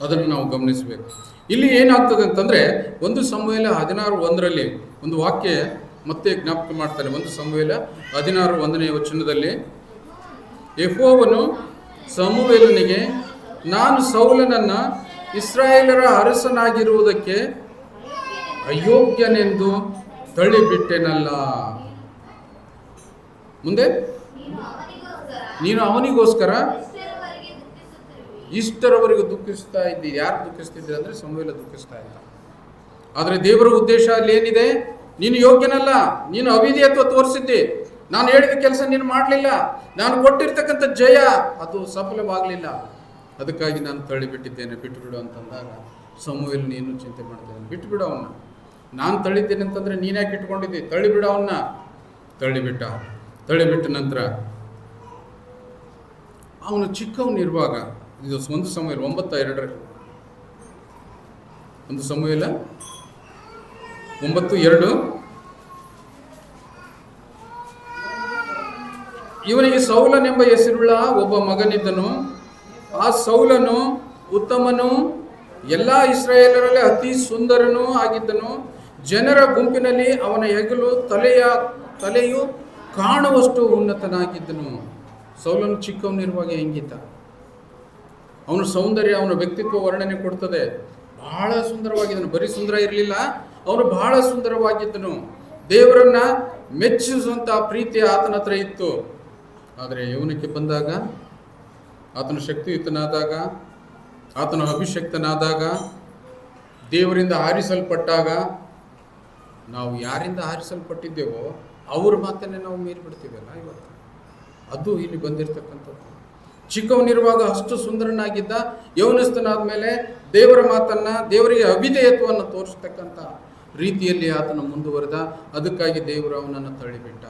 ಅದನ್ನು ನಾವು ಗಮನಿಸಬೇಕು. ಇಲ್ಲಿ ಏನಾಗ್ತದೆ ಅಂತಂದರೆ 1 ಸಮುವೇಲ 16:1 ಒಂದು ವಾಕ್ಯ ಮತ್ತೆ ಜ್ಞಾಪಕ ಮಾಡ್ತಾರೆ. 1 ಸಮುವೇಲ 16:1 ವಚನದಲ್ಲಿ, ಯೆಹೋವನು ಸಮುವೇಲನಿಗೆ, ನಾನು ಸೌಲನನ್ನು ಇಸ್ರಾಯೇಲರ ಅರಸನಾಗಿರುವುದಕ್ಕೆ ಅಯೋಗ್ಯನೆಂದು ತಳ್ಳಿಬಿಟ್ಟೆನಲ್ಲ. ಮುಂದೆ, ನೀನು ಅವನಿಗೋಸ್ಕರ ಇಷ್ಟರವರೆಗೂ ದುಃಖಿಸ್ತಾ ಇದ್ದಿ. ಯಾರು ದುಃಖಿಸ್ತಿದ್ದೆ ಅಂದರೆ ಸಮುವೇಲ ದುಃಖಿಸ್ತಾ ಇದ್ದ. ಆದರೆ ದೇವರ ಉದ್ದೇಶ ಅಲ್ಲಿ ಏನಿದೆ? ನೀನು ಯೋಗ್ಯನಲ್ಲ, ನೀನು ಅವಿಧೇಯತ್ವ ತೋರಿಸಿದ್ದಿ, ನಾನು ಹೇಳಿದ ಕೆಲಸ ನೀನು ಮಾಡಲಿಲ್ಲ, ನಾನು ಕೊಟ್ಟಿರ್ತಕ್ಕಂಥ ಜಯ ಅದು ಸಫಲವಾಗಲಿಲ್ಲ, ಅದಕ್ಕಾಗಿ ನಾನು ತಳ್ಳಿಬಿಟ್ಟಿದ್ದೇನೆ, ಬಿಟ್ಟುಬಿಡು ಅಂತಂದಾಗ ಸಮುವೇಲ ನೀನು ಚಿಂತೆ ಮಾಡ್ತೇನೆ, ಬಿಟ್ಟುಬಿಡು ಅವನ್ನ, ನಾನು ತಳ್ಳಿದ್ದೇನೆ ಅಂತಂದರೆ ನೀನ್ಯಾಕೆ ಇಟ್ಕೊಂಡಿದ್ದಿ, ತಳ್ಳಿಬಿಡು ಅವನ್ನ. ತಳ್ಳಿಬಿಟ್ಟ ನಂತರ ಅವನು ಚಿಕ್ಕವನಿರುವಾಗ, ಇದು 1 ಸಮುವೇಲ 9:2, 1 ಸಮುವೇಲ 9:2, ಇವನಿಗೆ ಸೌಲನೆಂಬ ಹೆಸರುಳ್ಳ ಒಬ್ಬ ಮಗನಿದ್ದನು. ಆ ಸೌಲನು ಉತ್ತಮನು, ಎಲ್ಲ ಇಸ್ರಾಯೇಲರಲ್ಲಿ ಅತಿ ಸುಂದರನೂ ಆಗಿದ್ದನು. ಜನರ ಗುಂಪಿನಲ್ಲಿ ಅವನ ಹೆಗಲು ತಲೆಯು ಕಾಣುವಷ್ಟು ಉನ್ನತನಾಗಿದ್ದನು. ಸೌಲನು ಚಿಕ್ಕವನಿರುವಾಗ ಹೆಂಗಿದ್ದ? ಅವನ ಸೌಂದರ್ಯ, ಅವನ ವ್ಯಕ್ತಿತ್ವ ವರ್ಣನೆ ಕೊಡ್ತದೆ. ಬಹಳ ಸುಂದರವಾಗಿದ್ದನು. ಬರೀ ಸುಂದರ ಇರಲಿಲ್ಲ, ಅವನು ಬಹಳ ಸುಂದರವಾಗಿದ್ದನು. ದೇವರನ್ನ ಮೆಚ್ಚಿಸುವಂಥ ಪ್ರೀತಿ ಆತನ ಹತ್ರ ಇತ್ತು. ಆದರೆ ಯೌವನಕ್ಕೆ ಬಂದಾಗ, ಆತನ ಶಕ್ತಿಯುತನಾದಾಗ, ಆತನ ಅಭಿಷಕ್ತನಾದಾಗ, ದೇವರಿಂದ ಆರಿಸಲ್ಪಟ್ಟಾಗ, ನಾವು ಯಾರಿಂದ ಆರಿಸಲ್ಪಟ್ಟಿದ್ದೇವೋ ಅವ್ರ ಮಾತನ್ನೇ ನಾವು ಮೀರಿ ಬಿಡ್ತೀವಲ್ಲ ಇವತ್ತು. ಅದು ಇಲ್ಲಿ ಬಂದಿರತಕ್ಕಂಥದ್ದು. ಚಿಕ್ಕವನಿರುವಾಗ ಅಷ್ಟು ಸುಂದರನಾಗಿದ್ದ, ಯೌವನಸ್ಥನಾದ ಮೇಲೆ ದೇವರ ಮಾತನ್ನು, ದೇವರಿಗೆ ಅವಿಧೇಯತ್ವವನ್ನು ತೋರಿಸ್ತಕ್ಕಂಥ ರೀತಿಯಲ್ಲಿ ಆತನ ಮುಂದುವರೆದ. ಅದಕ್ಕಾಗಿ ದೇವರು ಅವನನ್ನು ತಳ್ಳಿಬಿಟ್ಟ.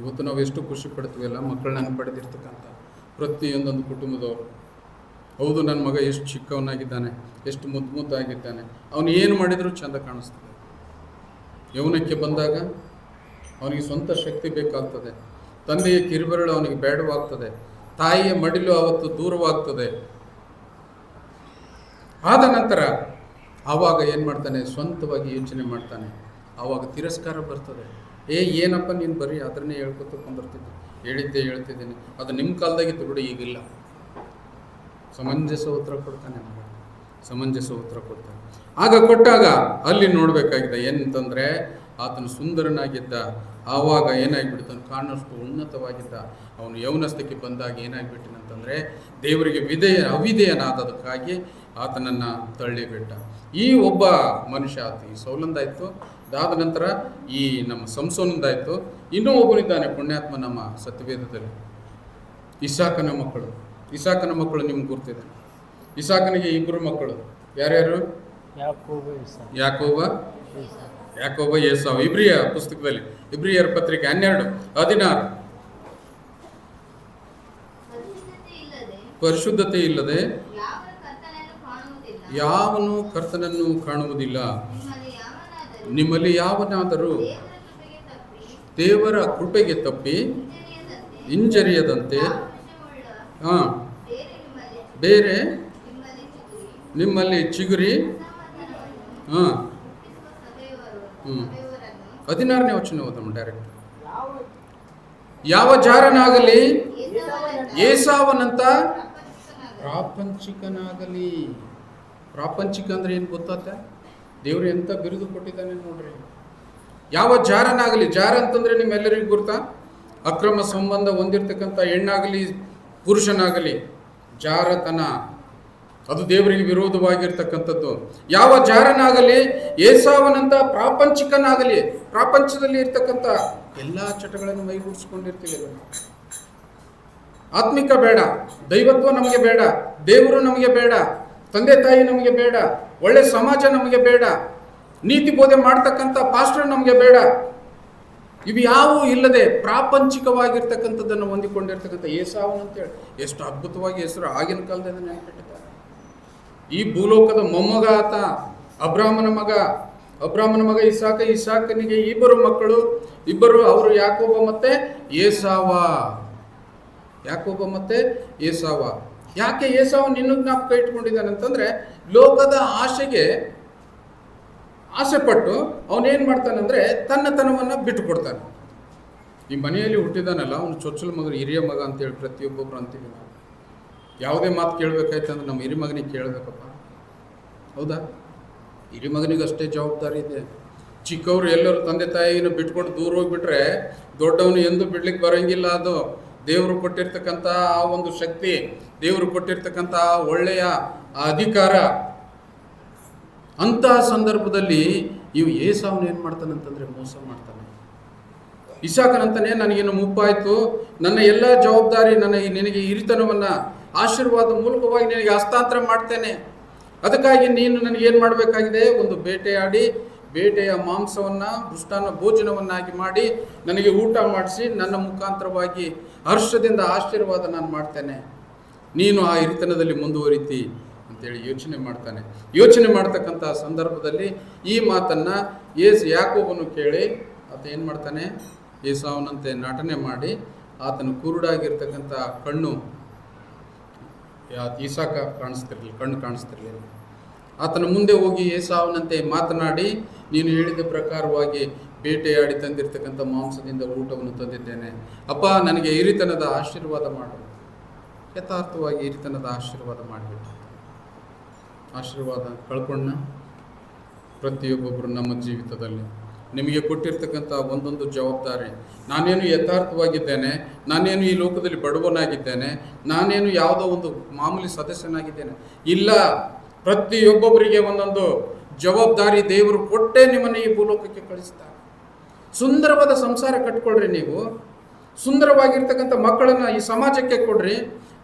ಇವತ್ತು ನಾವು ಎಷ್ಟು ಖುಷಿ ಪಡ್ತೀವಲ್ಲ ಮಕ್ಕಳನ್ನ ಪಡೆದಿರ್ತಕ್ಕಂಥ ಪ್ರತಿಯೊಂದೊಂದು ಕುಟುಂಬದವರು. ಹೌದು, ನನ್ನ ಮಗ ಎಷ್ಟು ಚಿಕ್ಕವನಾಗಿದ್ದಾನೆ, ಎಷ್ಟು ಮುದ್ದಾಗಿದ್ದಾನೆ, ಅವನು ಏನು ಮಾಡಿದರೂ ಚೆಂದ ಕಾಣಿಸ್ತದೆ. ಯೌವನಕ್ಕೆ ಬಂದಾಗ ಅವನಿಗೆ ಸ್ವಂತ ಶಕ್ತಿ ಬೇಕಾಗ್ತದೆ. ತಂದೆಯ ಕಿರುಬೆರಳು ಅವನಿಗೆ ಬೇಡವಾಗ್ತದೆ. ತಾಯಿಯ ಮಡಿಲು ಅವತ್ತು ದೂರವಾಗ್ತದೆ. ಆದ ನಂತರ ಆವಾಗ ಏನು ಮಾಡ್ತಾನೆ? ಸ್ವಂತವಾಗಿ ಯೋಚನೆ ಮಾಡ್ತಾನೆ. ಆವಾಗ ತಿರಸ್ಕಾರ ಬರ್ತದೆ. ಏನಪ್ಪ ನೀನು ಬರೀ ಅದನ್ನೇ ಹೇಳ್ಕೊತ ಬಂದಿರ್ತಿದ್ದೆ, ಹೇಳ್ತಿದ್ದೀನಿ, ಅದು ನಿಮ್ಮ ಕಾಲದಾಗಿತ್ತು ಬಿಡು, ಈಗಿಲ್ಲ. ಸಮಂಜಸ ಉತ್ತರ ಕೊಡ್ತಾನೆ. ಆಗ ಕೊಟ್ಟಾಗ ಅಲ್ಲಿ ನೋಡಬೇಕಾಗಿದೆ ಏನಂತಂದರೆ, ಆತನು ಸುಂದರನಾಗಿದ್ದ. ಆವಾಗ ಏನಾಗಿಬಿಡ್ತಾನೆ? ಕಾಣಷ್ಟು ಉನ್ನತವಾಗಿದ್ದ. ಅವನು ಯೌವನಸ್ಥಕ್ಕೆ ಬಂದಾಗ ಏನಾಗಿಬಿಟ್ಟನಂತಂದರೆ, ದೇವರಿಗೆ ಅವಿಧೇಯನಾದದಕ್ಕಾಗಿ ಆತನನ್ನು ತಳ್ಳಿಬಿಟ್ಟ. ಈ ಒಬ್ಬ ಮನುಷ್ಯ ಆತ, ಈ ಸೌಲಂದಾಯಿತು. ಅದಾದ ನಂತರ ಈ ನಮ್ಮ ಸಂಸೋನಂದಾಯಿತು. ಇನ್ನೂ ಒಬ್ಬನಿದ್ದಾನೆ ಪುಣ್ಯಾತ್ಮ ನಮ್ಮ ಸತ್ಯವೇದದಲ್ಲಿ. ಇಸಾಕನ ಮಕ್ಕಳು. ಇಸಾಕನ ಮಕ್ಕಳು ನಿಮ್ಗೆ ಗೊತ್ತಿದೆ. ಇಸಾಕನಿಗೆ 2 ಮಕ್ಕಳು. ಯಾರ್ಯಾರು? ಯಾಕೋಬ ಏಸಾವ್. ಇಬ್ರಿಯ ಪುಸ್ತಕದಲ್ಲಿ, ಇಬ್ರಿಯರ ಪತ್ರಿಕೆ 12:16. ಪರಿಶುದ್ಧತೆ ಇಲ್ಲದೆ ಯಾವನು ಕರ್ತನನ್ನು ಕಾಣುವುದಿಲ್ಲ. ನಿಮ್ಮಲ್ಲಿ ಯಾವನಾದರೂ ದೇವರ ಕೃಪೆಗೆ ತಪ್ಪಿ ಹಿಂಜರಿಯದಂತೆ ಬೇರೆ ನಿಮ್ಮಲ್ಲಿ ಚಿಗುರಿ 16ನೇ ವಚನ ಓದಮ್ಮ ಡೈರೆಕ್ಟ್. ಯಾವ ಜಾರನಾಗಲಿ ಏಸಾವನಂತ ಪ್ರಾಪಂಚಿಕನಾಗಲಿ. ಪ್ರಾಪಂಚಿಕ ಅಂದ್ರೆ ಏನು ಗೊತ್ತಾತ? ದೇವ್ರು ಎಂತ ಬಿರುದು ಕೊಟ್ಟಿದ್ದಾನೆ ನೋಡ್ರಿ. ಯಾವ ಜಾರನಾಗಲಿ, ಜಾರ ಅಂತಂದ್ರೆ ನಿಮ್ಮೆಲ್ಲರಿಗೂ ಗುರ್ತಾ? ಅಕ್ರಮ ಸಂಬಂಧ ಹೊಂದಿರತಕ್ಕಂಥ ಹೆಣ್ಣಾಗಲಿ ಪುರುಷನಾಗಲಿ ಜಾರತನ, ಅದು ದೇವರಿಗೆ ವಿರೋಧವಾಗಿರ್ತಕ್ಕಂಥದ್ದು. ಯಾವ ಜಾರನಾಗಲಿ ಏಸಾವನಂತ ಪ್ರಾಪಂಚಿಕನಾಗಲಿ. ಪ್ರಾಪಂಚದಲ್ಲಿ ಇರ್ತಕ್ಕಂಥ ಎಲ್ಲ ಚಟಗಳನ್ನು ಮೈಗೂಡಿಸ್ಕೊಂಡಿರ್ತೀವಿ. ಆತ್ಮಿಕ ಬೇಡ, ದೈವತ್ವ ನಮಗೆ ಬೇಡ, ದೇವರು ನಮಗೆ ಬೇಡ, ತಂದೆ ತಾಯಿ ನಮಗೆ ಬೇಡ, ಒಳ್ಳೆ ಸಮಾಜ ನಮಗೆ ಬೇಡ, ನೀತಿ ಬೋಧೆ ಮಾಡ್ತಕ್ಕಂಥ ಪಾಸ್ಟರ್ ನಮಗೆ ಬೇಡ. ಇವು ಯಾವುವು ಇಲ್ಲದೆ ಪ್ರಾಪಂಚಿಕವಾಗಿರ್ತಕ್ಕಂಥದ್ದನ್ನು ಹೊಂದಿಕೊಂಡಿರ್ತಕ್ಕಂಥ ಏಸಾವನ್ ಅಂತೇಳಿ ಎಷ್ಟು ಅದ್ಭುತವಾಗಿ ಹೆಸರು ಆಗಿನ ಕಾಲದಿಂದ ನೆನಪಿಟ್ಟಿದ್ದಾರೆ. ಈ ಭೂಲೋಕದ ಮೊಮ್ಮಗ ಆತ, ಅಬ್ರಾಹ್ಮನ ಮಗ ಇಸಾಕ. ಇಸಾಕನಿಗೆ 2 ಮಕ್ಕಳು, ಅವರು ಯಾಕೋಬ ಮತ್ತೆ ಏಸಾವ. ಯಾಕೆ ಏಸಾವ ನಿನ್ನ ಜ್ಞಾಪಕ ಇಟ್ಕೊಂಡಿದ್ದಾನೆ ಅಂತಂದ್ರೆ, ಲೋಕದ ಆಸೆಗೆ ಆಸೆ ಪಟ್ಟು ಅವನೇನ್ ಮಾಡ್ತಾನಂದ್ರೆ ತನ್ನತನವನ್ನ ಬಿಟ್ಟು ಕೊಡ್ತಾನೆ. ಈ ಮನೆಯಲ್ಲಿ ಹುಟ್ಟಿದಾನಲ್ಲ ಅವನು ಚೊಚ್ಚಲ ಮಗ, ಹಿರಿಯ ಮಗ ಅಂತೇಳಿ ಪ್ರತಿಯೊಬ್ಬೊಬ್ರು ಅಂತೀವಿ ನಾವು. ಯಾವುದೇ ಮಾತು ಕೇಳಬೇಕಾಯ್ತು ಅಂದ್ರೆ ನಮ್ಮ ಹಿರಿ ಮಗನಿಗೆ ಕೇಳಬೇಕಪ್ಪ, ಹೌದಾ? ಹಿರಿ ಮಗನಿಗೆ ಅಷ್ಟೇ ಜವಾಬ್ದಾರಿ ಇದೆ. ಚಿಕ್ಕವರು ಎಲ್ಲರೂ ತಂದೆ ತಾಯಿನ ಬಿಟ್ಕೊಂಡು ದೂರ ಹೋಗ್ಬಿಟ್ರೆ ದೊಡ್ಡವನು ಎಂದು ಬಿಡ್ಲಿಕ್ಕೆ ಬರೋಂಗಿಲ್ಲ. ಅದು ದೇವರು ಕೊಟ್ಟಿರ್ತಕ್ಕಂಥ ಆ ಒಂದು ಶಕ್ತಿ, ದೇವರು ಕೊಟ್ಟಿರ್ತಕ್ಕಂಥ ಒಳ್ಳೆಯ ಅಧಿಕಾರ. ಅಂತಹ ಸಂದರ್ಭದಲ್ಲಿ ಇವು ಏಸಾವನು ಏನು ಮಾಡ್ತಾನಂತಂದ್ರೆ ಮೋಸ ಮಾಡ್ತಾನೆ. ಇಸಾಕನಂತಾನೆ ನನಗೇನು ಮುಪ್ಪಾಯಿತು, ನನ್ನ ಎಲ್ಲ ಜವಾಬ್ದಾರಿ ನಿನಗೆ ಹಿರಿತನವನ್ನು ಆಶೀರ್ವಾದ ಮೂಲಕವಾಗಿ ನಿನಗೆ ಹಸ್ತಾಂತರ ಮಾಡ್ತೇನೆ. ಅದಕ್ಕಾಗಿ ನೀನು ನನಗೇನು ಮಾಡಬೇಕಾಗಿದೆ? ಒಂದು ಬೇಟೆಯಾಡಿ ಬೇಟೆಯ ಮಾಂಸವನ್ನು ಮೃಷ್ಟಾನ್ನ ಭೋಜನವನ್ನಾಗಿ ಮಾಡಿ ನನಗೆ ಊಟ ಮಾಡಿಸಿ ನನ್ನ ಮುಖಾಂತರವಾಗಿ ಹರ್ಷದಿಂದ ಆಶೀರ್ವಾದ ನಾನು ಮಾಡ್ತೇನೆ. ನೀನು ಆ ಹಿರಿತನದಲ್ಲಿ ಮುಂದುವರಿತಿ ಅಂತೇಳಿ ಯೋಚನೆ ಮಾಡ್ತಕ್ಕಂಥ ಸಂದರ್ಭದಲ್ಲಿ ಈ ಮಾತನ್ನು ಯಾಕೋಬನು ಕೇಳಿ ಆತ ಏನು ಮಾಡ್ತಾನೆ? ಏಸಾವನಂತೆ ನಟನೆ ಮಾಡಿ ಆತನು ಕುರುಡಾಗಿರ್ತಕ್ಕಂಥ ಕಣ್ಣು ಇಸಾಕ ಕಣ್ಣು ಕಾಣಿಸ್ತಿರ್ಲಿಲ್ಲ. ಆತನ ಮುಂದೆ ಹೋಗಿ ಏಸಾವನಂತೆ ಮಾತನಾಡಿ, ನೀನು ಹೇಳಿದ ಪ್ರಕಾರವಾಗಿ ಬೇಟೆಯಾಡಿ ತಂದಿರ್ತಕ್ಕಂಥ ಮಾಂಸದಿಂದ ಊಟವನ್ನು ತಂದಿದ್ದೇನೆ. ಅಪ್ಪ, ನನಗೆ ಹಿರಿತನದ ಆಶೀರ್ವಾದ ಮಾಡು. ಯಥಾರ್ಥವಾಗಿ ಹಿರಿತನದ ಆಶೀರ್ವಾದ ಮಾಡಿಬಿಟ್ಟು ಆಶೀರ್ವಾದ ಕಳ್ಕೊಂಡ ಪ್ರತಿಯೊಬ್ಬೊಬ್ಬರು ನಮ್ಮ ಜೀವಿತದಲ್ಲಿ ನಿಮಗೆ ಕೊಟ್ಟಿರ್ತಕ್ಕಂಥ ಒಂದೊಂದು ಜವಾಬ್ದಾರಿ. ನಾನೇನು ಯಥಾರ್ಥವಾಗಿದ್ದೇನೆ, ನಾನೇನು ಈ ಲೋಕದಲ್ಲಿ ಬಡವನಾಗಿದ್ದೇನೆ, ನಾನೇನು ಯಾವುದೋ ಒಂದು ಮಾಮೂಲಿ ಸದಸ್ಯನಾಗಿದ್ದೇನೆ ಇಲ್ಲ. ಪ್ರತಿಯೊಬ್ಬೊಬ್ಬರಿಗೆ ಒಂದೊಂದು ಜವಾಬ್ದಾರಿ ದೇವರು ಕೊಟ್ಟೇ ನಿಮ್ಮನ್ನು ಈ ಭೂಲೋಕಕ್ಕೆ ಕಳಿಸ್ತಾರೆ. ಸುಂದರವಾದ ಸಂಸಾರ ಕಟ್ಕೊಳ್ರಿ. ನೀವು ಸುಂದರವಾಗಿರ್ತಕ್ಕಂಥ ಮಕ್ಕಳನ್ನು ಈ ಸಮಾಜಕ್ಕೆ ಕೊಡ್ರಿ.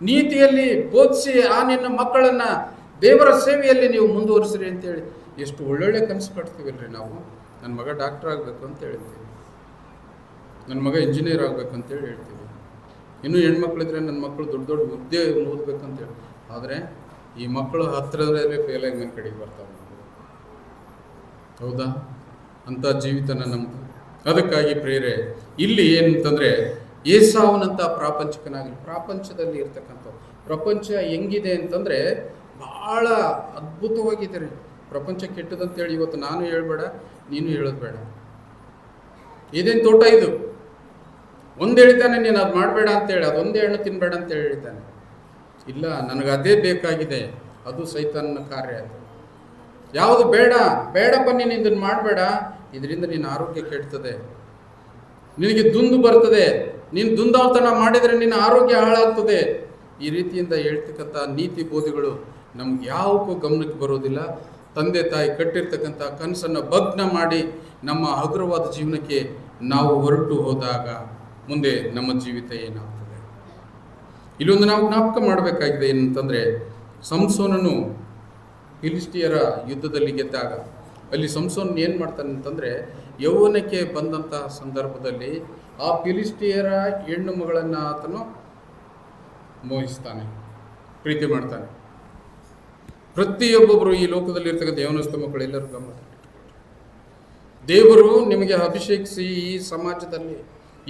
ನೀತಿಯಲ್ಲಿ ಬೋಧಿಸಿ ಆ ನಿನ್ನ ಮಕ್ಕಳನ್ನು ದೇವರ ಸೇವೆಯಲ್ಲಿ ನೀವು ಮುಂದುವರಿಸ್ರಿ ಅಂತೇಳಿ ಎಷ್ಟು ಒಳ್ಳೊಳ್ಳೆ ಕನಸು ಕಟ್ತೀವಲ್ರಿ ನಾವು. ನನ್ನ ಮಗ ಡಾಕ್ಟರ್ ಆಗಬೇಕು ಅಂತ ಹೇಳ್ತೀವಿ, ನನ್ನ ಮಗ ಇಂಜಿನಿಯರ್ ಆಗಬೇಕಂತೇಳಿ ಹೇಳ್ತೀವಿ. ಇನ್ನೂ ಹೆಣ್ಮಕ್ಳಿದ್ರೆ ನನ್ನ ಮಕ್ಕಳು ದೊಡ್ಡ ದೊಡ್ಡ ಹುದ್ದೆ ಓದಬೇಕಂತೇಳಿ. ಆದರೆ ಈ ಮಕ್ಕಳು ಹತ್ತಿರದಲ್ಲೇ ಫೇಲಾಗಿ ನನ್ನ ಕಡೆಗೆ ಬರ್ತಾವೆ. ಹೌದಾ? ಅಂಥ ಜೀವಿತನ ನಮ್ಮದು. ಅದಕ್ಕಾಗಿ ಪ್ರೇರೆ ಇಲ್ಲಿ ಏನಂತಂದರೆ, ಏಸಾವನಂಥ ಪ್ರಾಪಂಚಿಕನಾಗಲಿ. ಪ್ರಾಪಂಚದಲ್ಲಿ ಇರ್ತಕ್ಕಂಥ ಪ್ರಪಂಚ ಹೆಂಗಿದೆ ಅಂತಂದರೆ ಭಾಳ ಅದ್ಭುತವಾಗಿದೆ ರೀ. ಪ್ರಪಂಚ ಕೆಟ್ಟದಂತೇಳಿ ಇವತ್ತು ನಾನು ಹೇಳಬೇಡ, ನೀನು ಹೇಳೋದು ಬೇಡ. ಇದೇನು ತೋಟ ಇದು? ಒಂದು ಹೇಳಿದ್ದಾನೆ, ನೀನು ಅದು ಮಾಡಬೇಡ ಅಂತೇಳಿ, ಅದೊಂದೇ ಹಣ್ಣು ತಿನ್ನಬೇಡ ಅಂತೇಳಿ ಹೇಳಿದ್ದಾನೆ. ಇಲ್ಲ, ನನಗೆ ಅದೇ ಬೇಕಾಗಿದೆ. ಅದು ಸೈತಾನನ ಕಾರ್ಯ. ಅದು ಯಾವುದು ಬೇಡಪ್ಪ, ನೀನು ಇದನ್ನು ಮಾಡಬೇಡ, ಇದರಿಂದ ನಿನ್ನ ಆರೋಗ್ಯ ಕೆಡ್ತದೆ, ನಿನಗೆ ದುಂದು ಬರ್ತದೆ, ನೀನು ದುಂದಾವತನ ಮಾಡಿದರೆ ನಿನ್ನ ಆರೋಗ್ಯ ಹಾಳಾಗ್ತದೆ. ಈ ರೀತಿಯಿಂದ ಹೇಳ್ತಕ್ಕಂಥ ನೀತಿ ಬೋಧಿಗಳು ನಮ್ಗೆ ಯಾವಕ್ಕೂ ಗಮನಕ್ಕೆ ಬರೋದಿಲ್ಲ. ತಂದೆ ತಾಯಿ ಕಟ್ಟಿರ್ತಕ್ಕಂಥ ಕನಸನ್ನು ಭಗ್ನ ಮಾಡಿ ನಮ್ಮ ಹಗುರವಾದ ಜೀವನಕ್ಕೆ ನಾವು ಹೊರಟು ಹೋದಾಗ ಮುಂದೆ ನಮ್ಮ ಜೀವಿತ ಏನಾಗ್ತದೆ? ಇಲ್ಲೊಂದು ನಾವು ಜ್ಞಾಪಕ ಮಾಡಬೇಕಾಗಿದೆ ಏನಂತಂದರೆ, ಸಂಸೋನನು ಫಿಲಿಸ್ಟಿಯರ ಯುದ್ಧದಲ್ಲಿ ಗೆದ್ದಾಗ ಅಲ್ಲಿ ಸಂಸೋನ್ ಏನು ಮಾಡ್ತಾನೆ ಅಂತಂದರೆ, ಯೌವನಕ್ಕೆ ಬಂದಂತಹ ಸಂದರ್ಭದಲ್ಲಿ ಆ ಫಿಲಿಸ್ಟಿಯರ ಹೆಣ್ಣು ಮಗಳನ್ನು ಆತನು ಮೋಹಿಸ್ತಾನೆ, ಪ್ರೀತಿ ಮಾಡ್ತಾನೆ. ಪ್ರತಿಯೊಬ್ಬೊಬ್ಬರು ಈ ಲೋಕದಲ್ಲಿ ಇರ್ತಕ್ಕಂಥ ಯೌವನಸ್ಥ ಮಕ್ಕಳೆಲ್ಲರೂ ಗಮನ, ದೇವರು ನಿಮಗೆ ಅಭಿಷೇಕಿಸಿ ಈ ಸಮಾಜದಲ್ಲಿ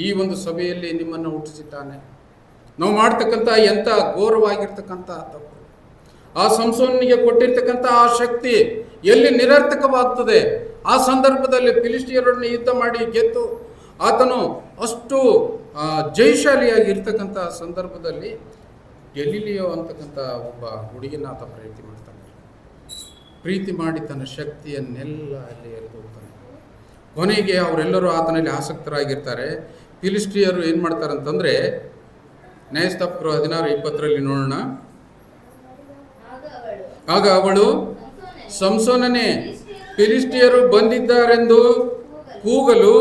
ಈ ಒಂದು ಸಭೆಯಲ್ಲಿ ನಿಮ್ಮನ್ನು ಹುಟ್ಟಿಸಿದ್ದಾನೆ. ನಾವು ಮಾಡ್ತಕ್ಕಂಥ ಎಂಥ ಘೋರವಾಗಿರ್ತಕ್ಕಂಥ ತಪ್ಪು, ಆ ಸಂಸೋನಿಗೆ ಕೊಟ್ಟಿರ್ತಕ್ಕಂಥ ಆ ಶಕ್ತಿ ಎಲ್ಲಿ ನಿರರ್ಥಕವಾಗ್ತದೆ. ಆ ಸಂದರ್ಭದಲ್ಲಿ ಫಿಲಿಸ್ಟಿಯರನ್ನು ಯುದ್ಧ ಮಾಡಿ ಗೆದ್ದು ಆತನು ಅಷ್ಟು ಜಯಶಾಲಿಯಾಗಿ ಇರ್ತಕ್ಕಂಥ ಸಂದರ್ಭದಲ್ಲಿ ಗೆಲಿಲಿಯೋ ಅಂತಕ್ಕಂಥ ಒಬ್ಬ ಹುಡುಗಿನ ಆತ ಪ್ರೀತಿ ಮಾಡಿ ತನ್ನ ಶಕ್ತಿಯನ್ನೆಲ್ಲ ಅಲ್ಲಿ ಎರೆದು ಹೋಗ್ತಾನೆ. ಕೊನೆಗೆ ಅವರೆಲ್ಲರೂ ಆತನಲ್ಲಿ ಆಸಕ್ತರಾಗಿರ್ತಾರೆ. ಫಿಲಿಸ್ಟಿಯರು ಏನು ಮಾಡ್ತಾರೆ ಅಂತಂದರೆ, ನ್ಯಾಯಸ್ಥಾಪಕರು 16:20 ನೋಡೋಣ. ಆಗ ಅವಳು, ಸಂಸೋನನೇ, ಫಿಲಿಸ್ಟಿಯರು ಬಂದಿದ್ದಾರೆಂದು ಕೂಗಲು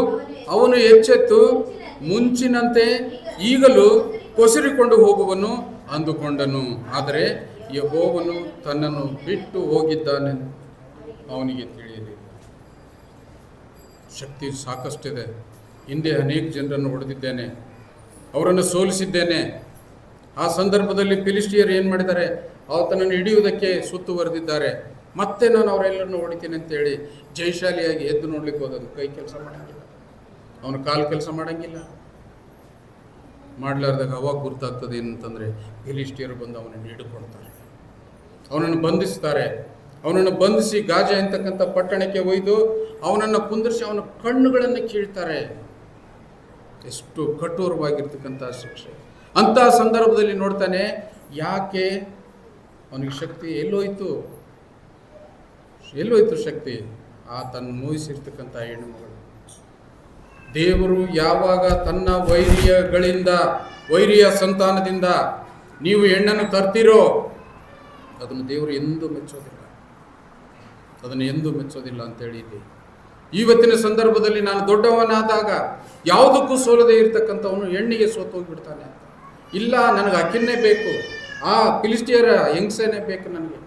ಅವನು ಎಚ್ಚೆತ್ತು ಮುಂಚಿನಂತೆ ಈಗಲೂ ಕೊಸರಿಕೊಂಡು ಹೋಗುವನು ಅಂದುಕೊಂಡನು. ಆದರೆ ಯೆಹೋವನು ತನ್ನನ್ನು ಬಿಟ್ಟು ಹೋಗಿದ್ದಾನೆ ಅವನಿಗೆ ತಿಳಿಯಲಿಲ್ಲ. ಶಕ್ತಿ ಸಾಕಷ್ಟಿದೆ. ಹಿಂದೆ ಅನೇಕ ಜನರನ್ನು ಹೊಡೆದಿದ್ದೇನೆ, ಅವರನ್ನು ಸೋಲಿಸಿದ್ದೇನೆ. ಆ ಸಂದರ್ಭದಲ್ಲಿ ಫಿಲಿಸ್ಟಿಯರು ಏನು ಮಾಡಿದ್ದಾರೆ, ಆತನನ್ನು ಹಿಡಿಯುವುದಕ್ಕೆ ಸುತ್ತುವರೆದಿದ್ದಾರೆ. ಮತ್ತೆ ನಾನು ಅವರೆಲ್ಲರನ್ನು ಹೊಡಿತೀನಿ ಅಂತೇಳಿ ಜಯಶಾಲಿಯಾಗಿ ಎದ್ದು ನೋಡ್ಲಿಕ್ಕೆ ಹೋದನು. ಕೈ ಕೆಲಸ ಮಾಡಂಗಿಲ್ಲ, ಅವನು ಕಾಲು ಕೆಲಸ ಮಾಡಂಗಿಲ್ಲ. ಮಾಡಲಾರ್ದಾಗ ಅವಾಗ ಗುರ್ತಾಗ್ತದೆ ಏನಂತಂದರೆ, ಫಿಲಿಸ್ಟಿಯರು ಬಂದು ಅವನನ್ನು ಹಿಡ್ಕೊಳ್ತಾರೆ, ಅವನನ್ನು ಬಂಧಿಸ್ತಾರೆ. ಅವನನ್ನು ಬಂಧಿಸಿ ಗಾಜಾ ಅಂತಕ್ಕಂಥ ಪಟ್ಟಣಕ್ಕೆ ಒಯ್ದು ಅವನನ್ನು ಕುಂದಿರಿಸಿ ಅವನ ಕಣ್ಣುಗಳನ್ನು ಕೀಳ್ತಾರೆ. ಎಷ್ಟು ಕಠೋರವಾಗಿರ್ತಕ್ಕಂಥ ಶಿಕ್ಷೆ. ಅಂಥ ಸಂದರ್ಭದಲ್ಲಿ ನೋಡ್ತಾನೆ, ಯಾಕೆ ಅವನಿಗೆ ಶಕ್ತಿ ಎಲ್ಲೋಯ್ತು ಶಕ್ತಿ? ಆತನ್ನು ಮೋಹಿಸಿರ್ತಕ್ಕಂಥ ಹೆಣ್ಣುಮಗಳು. ದೇವರು ಯಾವಾಗ ತನ್ನ ವೈರಿಯ ಸಂತಾನದಿಂದ ನೀವು ಹೆಣ್ಣನ್ನು ತರ್ತೀರೋ ಅದನ್ನು ದೇವರು ಎಂದೂ ಮೆಚ್ಚೋದಿಲ್ಲ ಅಂತೇಳಿ ಇಲ್ಲಿ ಇವತ್ತಿನ ಸಂದರ್ಭದಲ್ಲಿ ನಾನು ದೊಡ್ಡವನಾದಾಗ ಯಾವುದಕ್ಕೂ ಸೋಲದೇ ಇರ್ತಕ್ಕಂಥವನು ಹೆಣ್ಣಿಗೆ ಸೋತೋಗ್ಬಿಡ್ತಾನೆ. ಇಲ್ಲ, ನನಗೆ ಅಕ್ಕಿನ್ನೇ ಬೇಕು, ಆ ಫಿಲಿಸ್ಟಿಯರ ಹೆಂಗಸೇನೆ ಬೇಕು ನನಗೆ,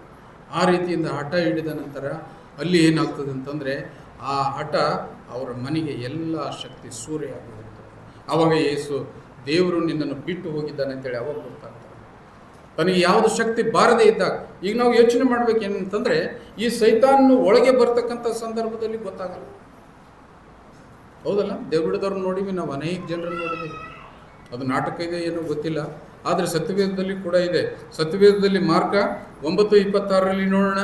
ಆ ರೀತಿಯಿಂದ ಹಠ ಹಿಡಿದ ನಂತರ ಅಲ್ಲಿ ಏನಾಗ್ತದೆ ಅಂತಂದರೆ, ಆ ಹಠ ಅವರ ಮನೆಗೆ ಎಲ್ಲ ಶಕ್ತಿ ಸೂರ್ಯ ಆಗಿರುತ್ತೆ. ಆವಾಗ ಯೇಸು ದೇವರು ನಿನ್ನನ್ನು ಬಿಟ್ಟು ಹೋಗಿದ್ದಾನೆ ಅಂತೇಳಿ ಅವಾಗ ಗೊತ್ತಾಗ್ತದೆ. ತನಗೆ ಯಾವುದು ಶಕ್ತಿ ಬಾರದೇ ಇದ್ದಾಗ, ಈಗ ನಾವು ಯೋಚನೆ ಮಾಡ್ಬೇಕೇನಂತಂದರೆ, ಈ ಸೈತಾನ್ ಒಳಗೆ ಬರ್ತಕ್ಕಂಥ ಸಂದರ್ಭದಲ್ಲಿ ಗೊತ್ತಾಗಲ್ಲ. ಹೌದಲ್ಲ? ದೇವರುಡದವ್ರನ್ನ ನೋಡಿವಿ, ನಾವು ಅನೇಕ ಜನರನ್ನು ನೋಡಿದ್ದೀವಿ. ಅದು ನಾಟಕ ಇದೆ ಏನೋ ಗೊತ್ತಿಲ್ಲ, ಆದರೆ ಸತ್ಯವೇದದಲ್ಲಿ ಕೂಡ ಇದೆ. ಸತ್ಯವೇದದಲ್ಲಿ ಮಾರ್ಕ 9:26 ನೋಡೋಣ.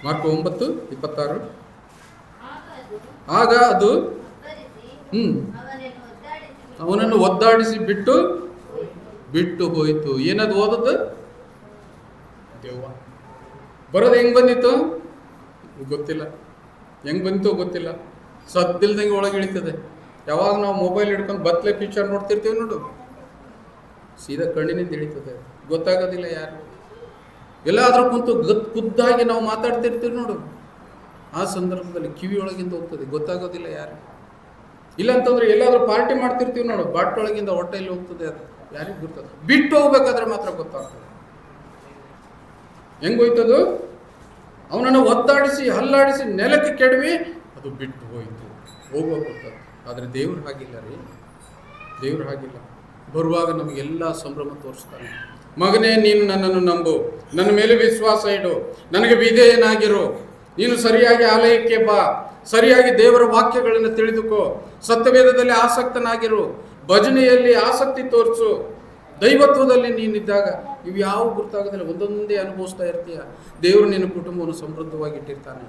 ಮಾರ್ಕ 9:26. ಆಗ ಅದು ಅವನನ್ನು ಒದ್ದಾಡಿಸಿ ಬಿಟ್ಟು ಹೋಯಿತು. ಏನದು ಓದದ್ದು? ದೆವ್ವ. ಬರೋದು ಹೆಂಗ್ ಬಂದಿತ್ತು ಗೊತ್ತಿಲ್ಲ, ಹೆಂಗ್ ಬಂದಿತ್ತು ಗೊತ್ತಿಲ್ಲ. ಸದ್ದಿಲ್ದಂಗೆ ಒಳಗೆ ಇಳಿತದೆ. ಯಾವಾಗ ನಾವು ಮೊಬೈಲ್ ಹಿಡ್ಕೊಂಡು ಬತ್ಲೆ ಪಿಕ್ಚರ್ ನೋಡ್ತಿರ್ತೀವಿ ನೋಡು, ಸೀದಾ ಕಣ್ಣಿನಿಂದ ಇಳಿತದೆ, ಗೊತ್ತಾಗೋದಿಲ್ಲ ಯಾರು. ಎಲ್ಲಾದ್ರೂ ಕುಂತು ಖುದ್ದಾಗಿ ನಾವು ಮಾತಾಡ್ತಿರ್ತೀವಿ ನೋಡು, ಆ ಸಂದರ್ಭದಲ್ಲಿ ಕಿವಿಯೊಳಗಿಂದ ಹೋಗ್ತದೆ, ಗೊತ್ತಾಗೋದಿಲ್ಲ ಯಾರು. ಇಲ್ಲಾಂತಂದ್ರೆ ಎಲ್ಲಾದ್ರೂ ಪಾರ್ಟಿ ಮಾಡ್ತಿರ್ತೀವಿ ನೋಡು, ಬಾಟೊಳಗಿಂದ ಹೊಟ್ಟೆಯಲ್ಲಿ ಹೋಗ್ತದೆ, ಅದು ಯಾರಿಗೂ ಗೊತ್ತದ. ಬಿಟ್ಟು ಹೋಗ್ಬೇಕಾದ್ರೆ ಮಾತ್ರ ಗೊತ್ತಾಗ್ತದೆ. ಹೆಂಗೋಯ್ತದು? ಅವನನ್ನು ಒದ್ದಾಡಿಸಿ ಹಲ್ಲಾಡಿಸಿ ನೆಲಕ್ಕೆ ಕೆಡವಿ ಅದು ಬಿಟ್ಟು ಹೋಯಿತು, ಹೋಗುವ ಗೊತ್ತದು. ಆದರೆ ದೇವ್ರು ಹಾಗಿಲ್ಲ ರೀ, ದೇವ್ರು ಹಾಗಿಲ್ಲ. ಬರುವಾಗ ನಮಗೆಲ್ಲ ಸಂಭ್ರಮ ತೋರಿಸ್ತಾನೆ. ಮಗನೇ, ನೀನು ನನ್ನನ್ನು ನಂಬು, ನನ್ನ ಮೇಲೆ ವಿಶ್ವಾಸ ಇಡು, ನನಗೆ ವಿಧೇಯನಾಗಿರು, ನೀನು ಸರಿಯಾಗಿ ಆಲಯಕ್ಕೆ ಬಾ, ಸರಿಯಾಗಿ ದೇವರ ವಾಕ್ಯಗಳನ್ನು ತಿಳಿದುಕೋ, ಸತ್ಯವೇದದಲ್ಲಿ ಆಸಕ್ತನಾಗಿರು, ಭಜನೆಯಲ್ಲಿ ಆಸಕ್ತಿ ತೋರಿಸು. ದೈವತ್ವದಲ್ಲಿ ನೀನಿದ್ದಾಗ ಇವು ಯಾವ ಗುರ್ತಾಗೋದಿಲ್ಲ, ಒಂದೊಂದೇ ಅನುಭವಿಸ್ತಾ ಇರ್ತೀಯ. ದೇವರು ನಿನ್ನ ಕುಟುಂಬವನ್ನು ಸಮೃದ್ಧವಾಗಿ ಇಟ್ಟಿರ್ತಾನೆ.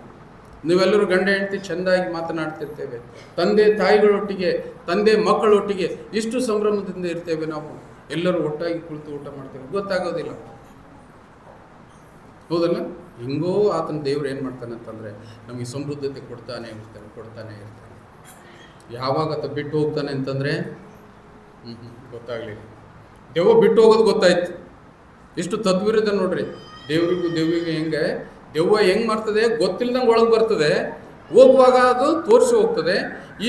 ನೀವೆಲ್ಲರೂ ಗಂಡ ಹೆಂಡತಿ ಚೆಂದಾಗಿ ಮಾತನಾಡ್ತಿರ್ತೇವೆ, ತಂದೆ ತಾಯಿಗಳೊಟ್ಟಿಗೆ, ತಂದೆ ಮಕ್ಕಳೊಟ್ಟಿಗೆ ಇಷ್ಟು ಸಂಭ್ರಮದಿಂದ ಇರ್ತೇವೆ. ನಾವು ಎಲ್ಲರೂ ಒಟ್ಟಾಗಿ ಕುಳಿತು ಊಟ ಮಾಡ್ತೇವೆ, ಗೊತ್ತಾಗೋದಿಲ್ಲ. ಹೌದಲ್ಲ? ಹಿಂಗೋ ಆತನ ದೇವ್ರು ಏನು ಮಾಡ್ತಾನೆ ಅಂತಂದರೆ ನಮಗೆ ಸಮೃದ್ಧತೆ ಕೊಡ್ತಾನೆ ಇರ್ತಾನೆ. ಯಾವಾಗ ಆತ ಬಿಟ್ಟು ಹೋಗ್ತಾನೆ ಅಂತಂದರೆ ಗೊತ್ತಾಗಲಿಲ್ಲ. ದೆವ್ವ ಬಿಟ್ಟು ಹೋಗೋದು ಗೊತ್ತಾಯ್ತು. ಎಷ್ಟು ತದ್ವಿರುದ್ಧ ನೋಡ್ರಿ. ದೇವರಿಗೂ ದೆವ್ವಿಗೂ ಹೆಂಗೆ ದೆವ್ವ ಹೆಂಗೆ ಮಾಡ್ತದೆ ಗೊತ್ತಿಲ್ದಂಗೆ ಒಳಗೆ ಬರ್ತದೆ, ಹೋಗುವಾಗ ಅದು ತೋರಿಸಿ ಹೋಗ್ತದೆ. ಈ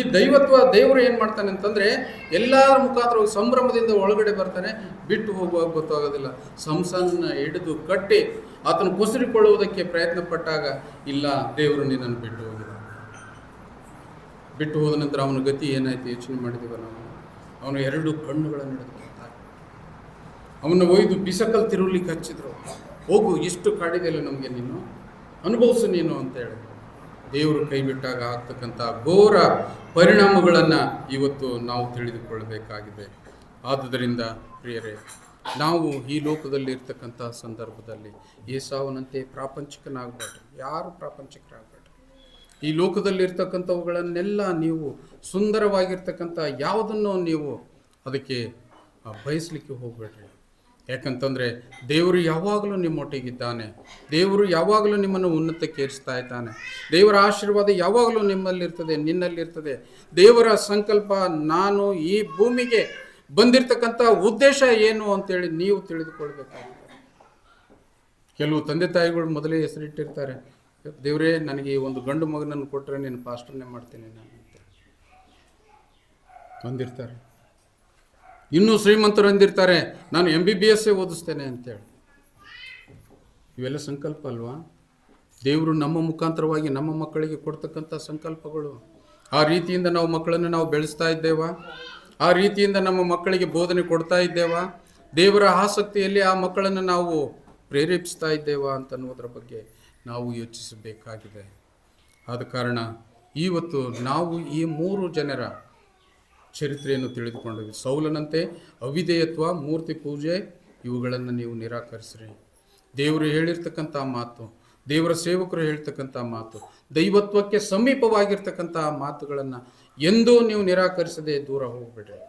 ದೇವರು ಏನು ಮಾಡ್ತಾನೆ ಅಂತಂದರೆ ಎಲ್ಲರ ಮುಖಾಂತರ ಸಂಭ್ರಮದಿಂದ ಒಳಗಡೆ ಬರ್ತಾನೆ, ಬಿಟ್ಟು ಹೋಗುವಾಗ ಗೊತ್ತಾಗೋದಿಲ್ಲ. ಸಂಸನ್ನ ಹಿಡಿದು ಕಟ್ಟಿ ಆತನು ಕುಸಿರಿಕೊಳ್ಳುವುದಕ್ಕೆ ಪ್ರಯತ್ನ ಪಟ್ಟಾಗ, ಇಲ್ಲ, ದೇವರು ನಿನ್ನನ್ನು ಬಿಟ್ಟು ಹೋಗಿದ. ಬಿಟ್ಟು ಹೋದ ನಂತರ ಅವನ ಗತಿ ಏನಾಯ್ತು ಯೋಚನೆ ಮಾಡಿದೀವ ನಾವು. ಅವನು 2 ಕಣ್ಣುಗಳನ್ನು ಹಿಡಿದುಕೊಳ್ತಾರೆ, ಅವನ್ನ ಒಯ್ದು ಬಿಸಕಲ್ ತಿರುವಲಿಕ್ಕೆ ಹಚ್ಚಿದ್ರು. ಹೋಗು, ಇಷ್ಟು ಕಾಡಿದೆಯಲ್ಲ ನಮಗೆ, ನೀನು ಅನುಭವಿಸು ನೀನು ಅಂತ ಹೇಳಿ. ದೇವರು ಕೈ ಬಿಟ್ಟಾಗ ಆಗ್ತಕ್ಕಂಥ ಘೋರ ಪರಿಣಾಮಗಳನ್ನು ಇವತ್ತು ನಾವು ತಿಳಿದುಕೊಳ್ಳಬೇಕಾಗಿದೆ. ಆದುದರಿಂದ ಪ್ರಿಯರೇ, ನಾವು ಈ ಲೋಕದಲ್ಲಿ ಇರ್ತಕ್ಕಂಥ ಸಂದರ್ಭದಲ್ಲಿ ಏಸಾವನಂತೆ ಪ್ರಾಪಂಚಿಕನಾಗಬೇಡ್ರಿ. ಯಾರು ಪ್ರಾಪಂಚಿಕರಾಗಬೇಡ್ರಿ. ಈ ಲೋಕದಲ್ಲಿ ಇರ್ತಕ್ಕಂಥವುಗಳನ್ನೆಲ್ಲ ನೀವು ಸುಂದರವಾಗಿರ್ತಕ್ಕಂಥ ಯಾವುದನ್ನು ನೀವು ಅದಕ್ಕೆ ಬಯಸಲಿಕ್ಕೆ ಹೋಗಬೇಡ್ರಿ. ಯಾಕಂತಂದರೆ ದೇವರು ಯಾವಾಗಲೂ ನಿಮ್ಮೊಟ್ಟಿಗಿದ್ದಾನೆ. ದೇವರು ಯಾವಾಗಲೂ ನಿಮ್ಮನ್ನು ಉನ್ನತಕ್ಕೆ ಏರಿಸ್ತಾ ಇದ್ದಾನೆ. ದೇವರ ಆಶೀರ್ವಾದ ಯಾವಾಗಲೂ ನಿಮ್ಮಲ್ಲಿರ್ತದೆ, ನಿನ್ನಲ್ಲಿರ್ತದೆ. ದೇವರ ಸಂಕಲ್ಪ, ನಾನು ಈ ಭೂಮಿಗೆ ಬಂದಿರತಕ್ಕಂಥ ಉದ್ದೇಶ ಏನು ಅಂತೇಳಿ ನೀವು ತಿಳಿದುಕೊಳ್ಬೇಕಾಗುತ್ತೆ. ಕೆಲವು ತಂದೆ ತಾಯಿಗಳು ಮೊದಲೇ ಹೆಸರಿಟ್ಟಿರ್ತಾರೆ, ದೇವರೇ ನನಗೆ ಒಂದು ಗಂಡು ಮಗನನ್ನು ಕೊಟ್ಟರೆ ನೀನು ಪಾಸ್ಟರ್ನೇ ಮಾಡ್ತೀನಿ ನಾನು ಅಂತ ಅಂದಿರ್ತಾರೆ. ಇನ್ನೂ ಶ್ರೀಮಂತರು ಅಂದಿರ್ತಾರೆ, ನಾನು MBBS ಓದಿಸ್ತೇನೆ ಅಂತೇಳಿ. ಇವೆಲ್ಲ ಸಂಕಲ್ಪ ಅಲ್ವಾ? ದೇವರು ನಮ್ಮ ಮುಖಾಂತರವಾಗಿ ನಮ್ಮ ಮಕ್ಕಳಿಗೆ ಕೊಡ್ತಕ್ಕಂಥ ಸಂಕಲ್ಪಗಳು. ಆ ರೀತಿಯಿಂದ ನಾವು ಮಕ್ಕಳನ್ನು ನಾವು ಬೆಳೆಸ್ತಾ ಇದ್ದೇವಾ? ಆ ರೀತಿಯಿಂದ ನಮ್ಮ ಮಕ್ಕಳಿಗೆ ಬೋಧನೆ ಕೊಡ್ತಾ ಇದ್ದೇವಾ? ದೇವರ ಆಸಕ್ತಿಯಲ್ಲಿ ಆ ಮಕ್ಕಳನ್ನು ನಾವು ಪ್ರೇರೇಪಿಸ್ತಾ ಇದ್ದೇವಾ ಅಂತನ್ನುವುದರ ಬಗ್ಗೆ ನಾವು ಯೋಚಿಸಬೇಕಾಗಿದೆ. ಆದ ಕಾರಣ ಇವತ್ತು ನಾವು ಈ 3 ಜನರ ಚರಿತ್ರೆಯನ್ನು ತಿಳಿದುಕೊಂಡ್ವಿ. ಸೌಲನಂತೆ ಅವಿಧೇಯತ್ವ, ಮೂರ್ತಿ ಪೂಜೆ ಇವುಗಳನ್ನು ನೀವು ನಿರಾಕರಿಸ್ರಿ. ದೇವರು ಹೇಳಿರ್ತಕ್ಕಂಥ ಮಾತು, ದೇವರ ಸೇವಕರು ಹೇಳ್ತಕ್ಕಂಥ ಮಾತು, ದೈವತ್ವಕ್ಕೆ ಸಮೀಪವಾಗಿರ್ತಕ್ಕಂಥ ಮಾತುಗಳನ್ನು ಎಂದೂ ನೀವು ನಿರಾಕರಿಸದೆ ದೂರ ಹೋಗ್ಬೇಡ್ರಿ.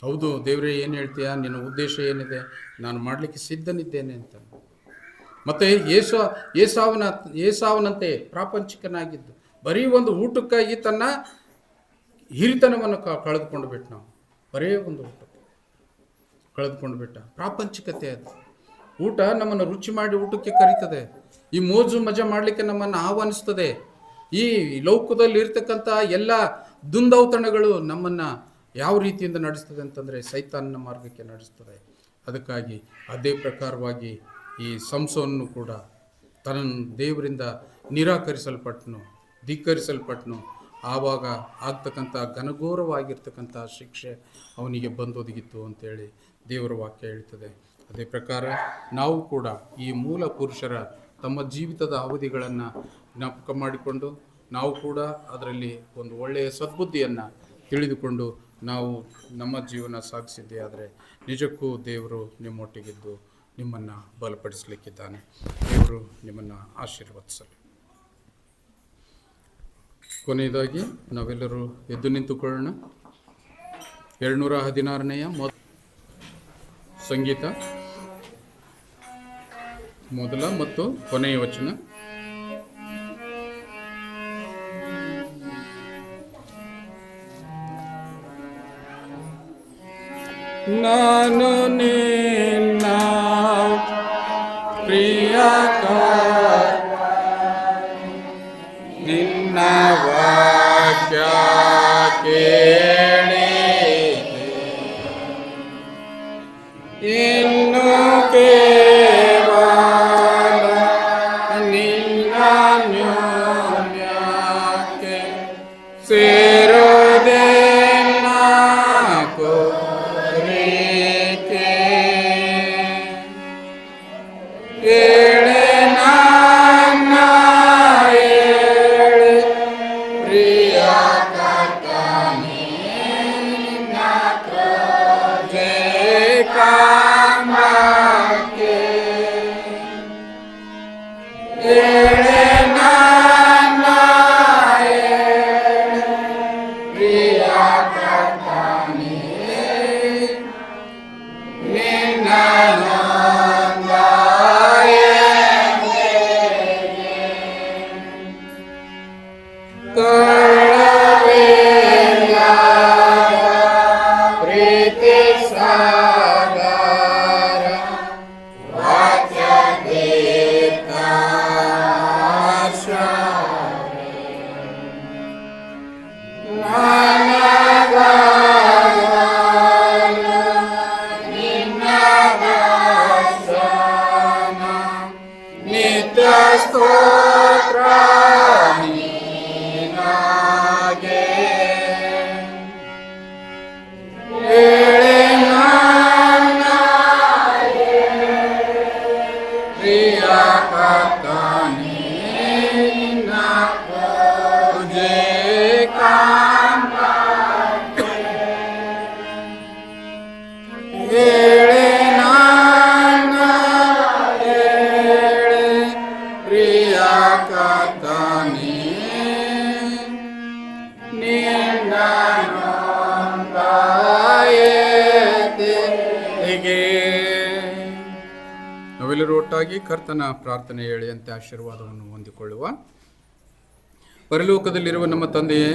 ಹೌದು, ದೇವರೇ ಏನು ಹೇಳ್ತೀಯಾ, ನಿನ್ನ ಉದ್ದೇಶ ಏನಿದೆ, ನಾನು ಮಾಡಲಿಕ್ಕೆ ಸಿದ್ಧನಿದ್ದೇನೆ ಅಂತ. ಮತ್ತು ಏಸಾವನಂತೆ ಪ್ರಾಪಂಚಿಕನಾಗಿದ್ದು ಬರೀ ಒಂದು ಊಟಕ್ಕಾಗಿ ತನ್ನ ಹಿರಿತನವನ್ನು ಕಳೆದುಕೊಂಡು ಬಿಟ್ಟು, ನಾವು ಬರೇ ಒಂದು ಊಟಕ್ಕೆ ಕಳೆದುಕೊಂಡು ಬಿಟ್ಟ. ಪ್ರಾಪಂಚಿಕತೆ ಅದು. ಊಟ ನಮ್ಮನ್ನು ರುಚಿ ಮಾಡಿ ಊಟಕ್ಕೆ ಕರೀತದೆ. ಈ ಮೋಜು ಮಜಾ ಮಾಡಲಿಕ್ಕೆ ನಮ್ಮನ್ನು ಆಹ್ವಾನಿಸ್ತದೆ. ಈ ಲೌಕದಲ್ಲಿ ಇರ್ತಕ್ಕಂಥ ಎಲ್ಲ ದುಂದೌತಣಗಳು ನಮ್ಮನ್ನು ಯಾವ ರೀತಿಯಿಂದ ನಡೆಸ್ತದೆ ಅಂತಂದರೆ ಸೈತಾನನ ಮಾರ್ಗಕ್ಕೆ ನಡೆಸ್ತದೆ. ಅದಕ್ಕಾಗಿ ಅದೇ ಪ್ರಕಾರವಾಗಿ ಈ ಸಂಸೋನನ್ನು ಕೂಡ ತನ್ನ ದೇವರಿಂದ ಧಿಕ್ಕರಿಸಲ್ಪಟ್ಟನು. ಆವಾಗ ಆಗ್ತಕ್ಕಂಥ ಘನಘೋರವಾಗಿರ್ತಕ್ಕಂಥ ಶಿಕ್ಷೆ ಅವನಿಗೆ ಬಂದೊದಗಿತ್ತು ಅಂತೇಳಿ ದೇವರ ವಾಕ್ಯ ಹೇಳ್ತದೆ. ಅದೇ ಪ್ರಕಾರ ನಾವು ಕೂಡ ಈ ಮೂಲ ಪುರುಷರ ತಮ್ಮ ಜೀವಿತದ ಅವಧಿಗಳನ್ನು ಜ್ಞಾಪಕ ಮಾಡಿಕೊಂಡು ನಾವು ಕೂಡ ಅದರಲ್ಲಿ ಒಂದು ಒಳ್ಳೆಯ ಸದ್ಬುದ್ಧಿಯನ್ನು ತಿಳಿದುಕೊಂಡು ನಾವು ನಮ್ಮ ಜೀವನ ಸಾಗಿಸಿದ್ದೇ ಆದರೆ ನಿಜಕ್ಕೂ ದೇವರು ನಿಮ್ಮೊಟ್ಟಿಗಿದ್ದು ನಿಮ್ಮನ್ನು ಬಲಪಡಿಸಲಿಕ್ಕಿದ್ದಾನೆ. ದೇವರು ನಿಮ್ಮನ್ನು ಆಶೀರ್ವದಿಸಲಿ. ಕೊನೆಯದಾಗಿ ನಾವೆಲ್ಲರೂ ಎದ್ದು ನಿಂತುಕೊಳ್ಳೋಣ. 216ನೇಯ ಸಂಗೀತ, ಮೊದಲ ಮತ್ತು ಕೊನೆಯ ವಚನ. ನಾನು ನಿನ್ನ ಪ್ರಿಯ ನಿನ್ನ ವಾಕ್ಯ ಕೇಳಿ ಇನ್ನು ಕೇವಲ ನಿನ್ನ ನ್ಯೂನ್ಯಕ್ಕೆ ಸೇರುವುದೇ ಕೊನೆಯದಾಗಿ ಕರ್ತನ ಪ್ರಾರ್ಥನೆ ಹೇಳಿಯಂತೆ ಆಶೀರ್ವಾದವನ್ನು ಹೊಂದಿಕೊಳ್ಳುವ. ಪರಲೋಕದಲ್ಲಿರುವ ನಮ್ಮ ತಂದೆಯೇ,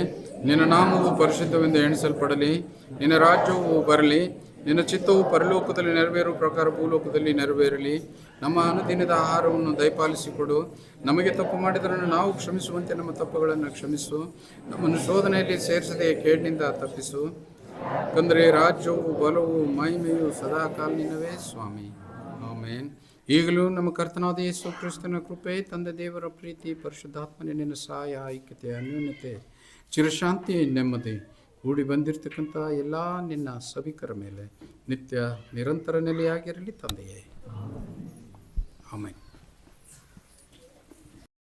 ನಿನ್ನ ನಾಮವು ಪರಿಶುದ್ಧವೆಂದು ಎಣಿಸಲ್ಪಡಲಿ. ನಿನ್ನ ರಾಜ್ಯವು ಬರಲಿ. ನಿನ್ನ ಚಿತ್ತವು ಪರಲೋಕದಲ್ಲಿ ನೆರವೇರುವ ಪ್ರಕಾರ ಭೂಲೋಕದಲ್ಲಿ ನೆರವೇರಲಿ. ನಮ್ಮ ಅನುದಿನದ ಆಹಾರವನ್ನು ದಯಪಾಲಿಸಿಕೊಡು. ನಮಗೆ ತಪ್ಪು ಮಾಡಿದರನ್ನು ನಾವು ಕ್ಷಮಿಸುವಂತೆ ನಮ್ಮ ತಪ್ಪುಗಳನ್ನು ಕ್ಷಮಿಸು. ನಮ್ಮನ್ನು ಶೋಧನೆಯಲ್ಲಿ ಸೇರಿಸದೆ ಕೇಡಿನಿಂದ ತಪ್ಪಿಸು. ಯಾಕಂದರೆ ರಾಜ್ಯವು, ಬಲವು, ಮಹಿಮೆಯು ಸದಾಕಾಲ ನಿನ್ನವೇ ಸ್ವಾಮಿ. ಆಮೇನ್. ಈಗಲೂ ನಮ್ಮ ಕರ್ತನಾದ ಯೇಸು ಕ್ರಿಸ್ತನ ಕೃಪೆ, ತಂದೆ ದೇವರ ಪ್ರೀತಿ, ಪರಿಶುದ್ಧಾತ್ಮನ ನಿನ್ನ ಸಹಾಯ, ಐಕ್ಯತೆ, ಅನ್ಯೋನ್ಯತೆ, ಚಿರಶಾಂತಿ, ನೆಮ್ಮದಿ ಕೂಡಿ ಬಂದಿರತಕ್ಕಂಥ ಎಲ್ಲ ನಿನ್ನ ಸಭಿಕರ ಮೇಲೆ ನಿತ್ಯ ನಿರಂತರ ನೆಲೆಯಾಗಿರಲಿ ತಂದೆಯೇ. ಆಮೇನ್.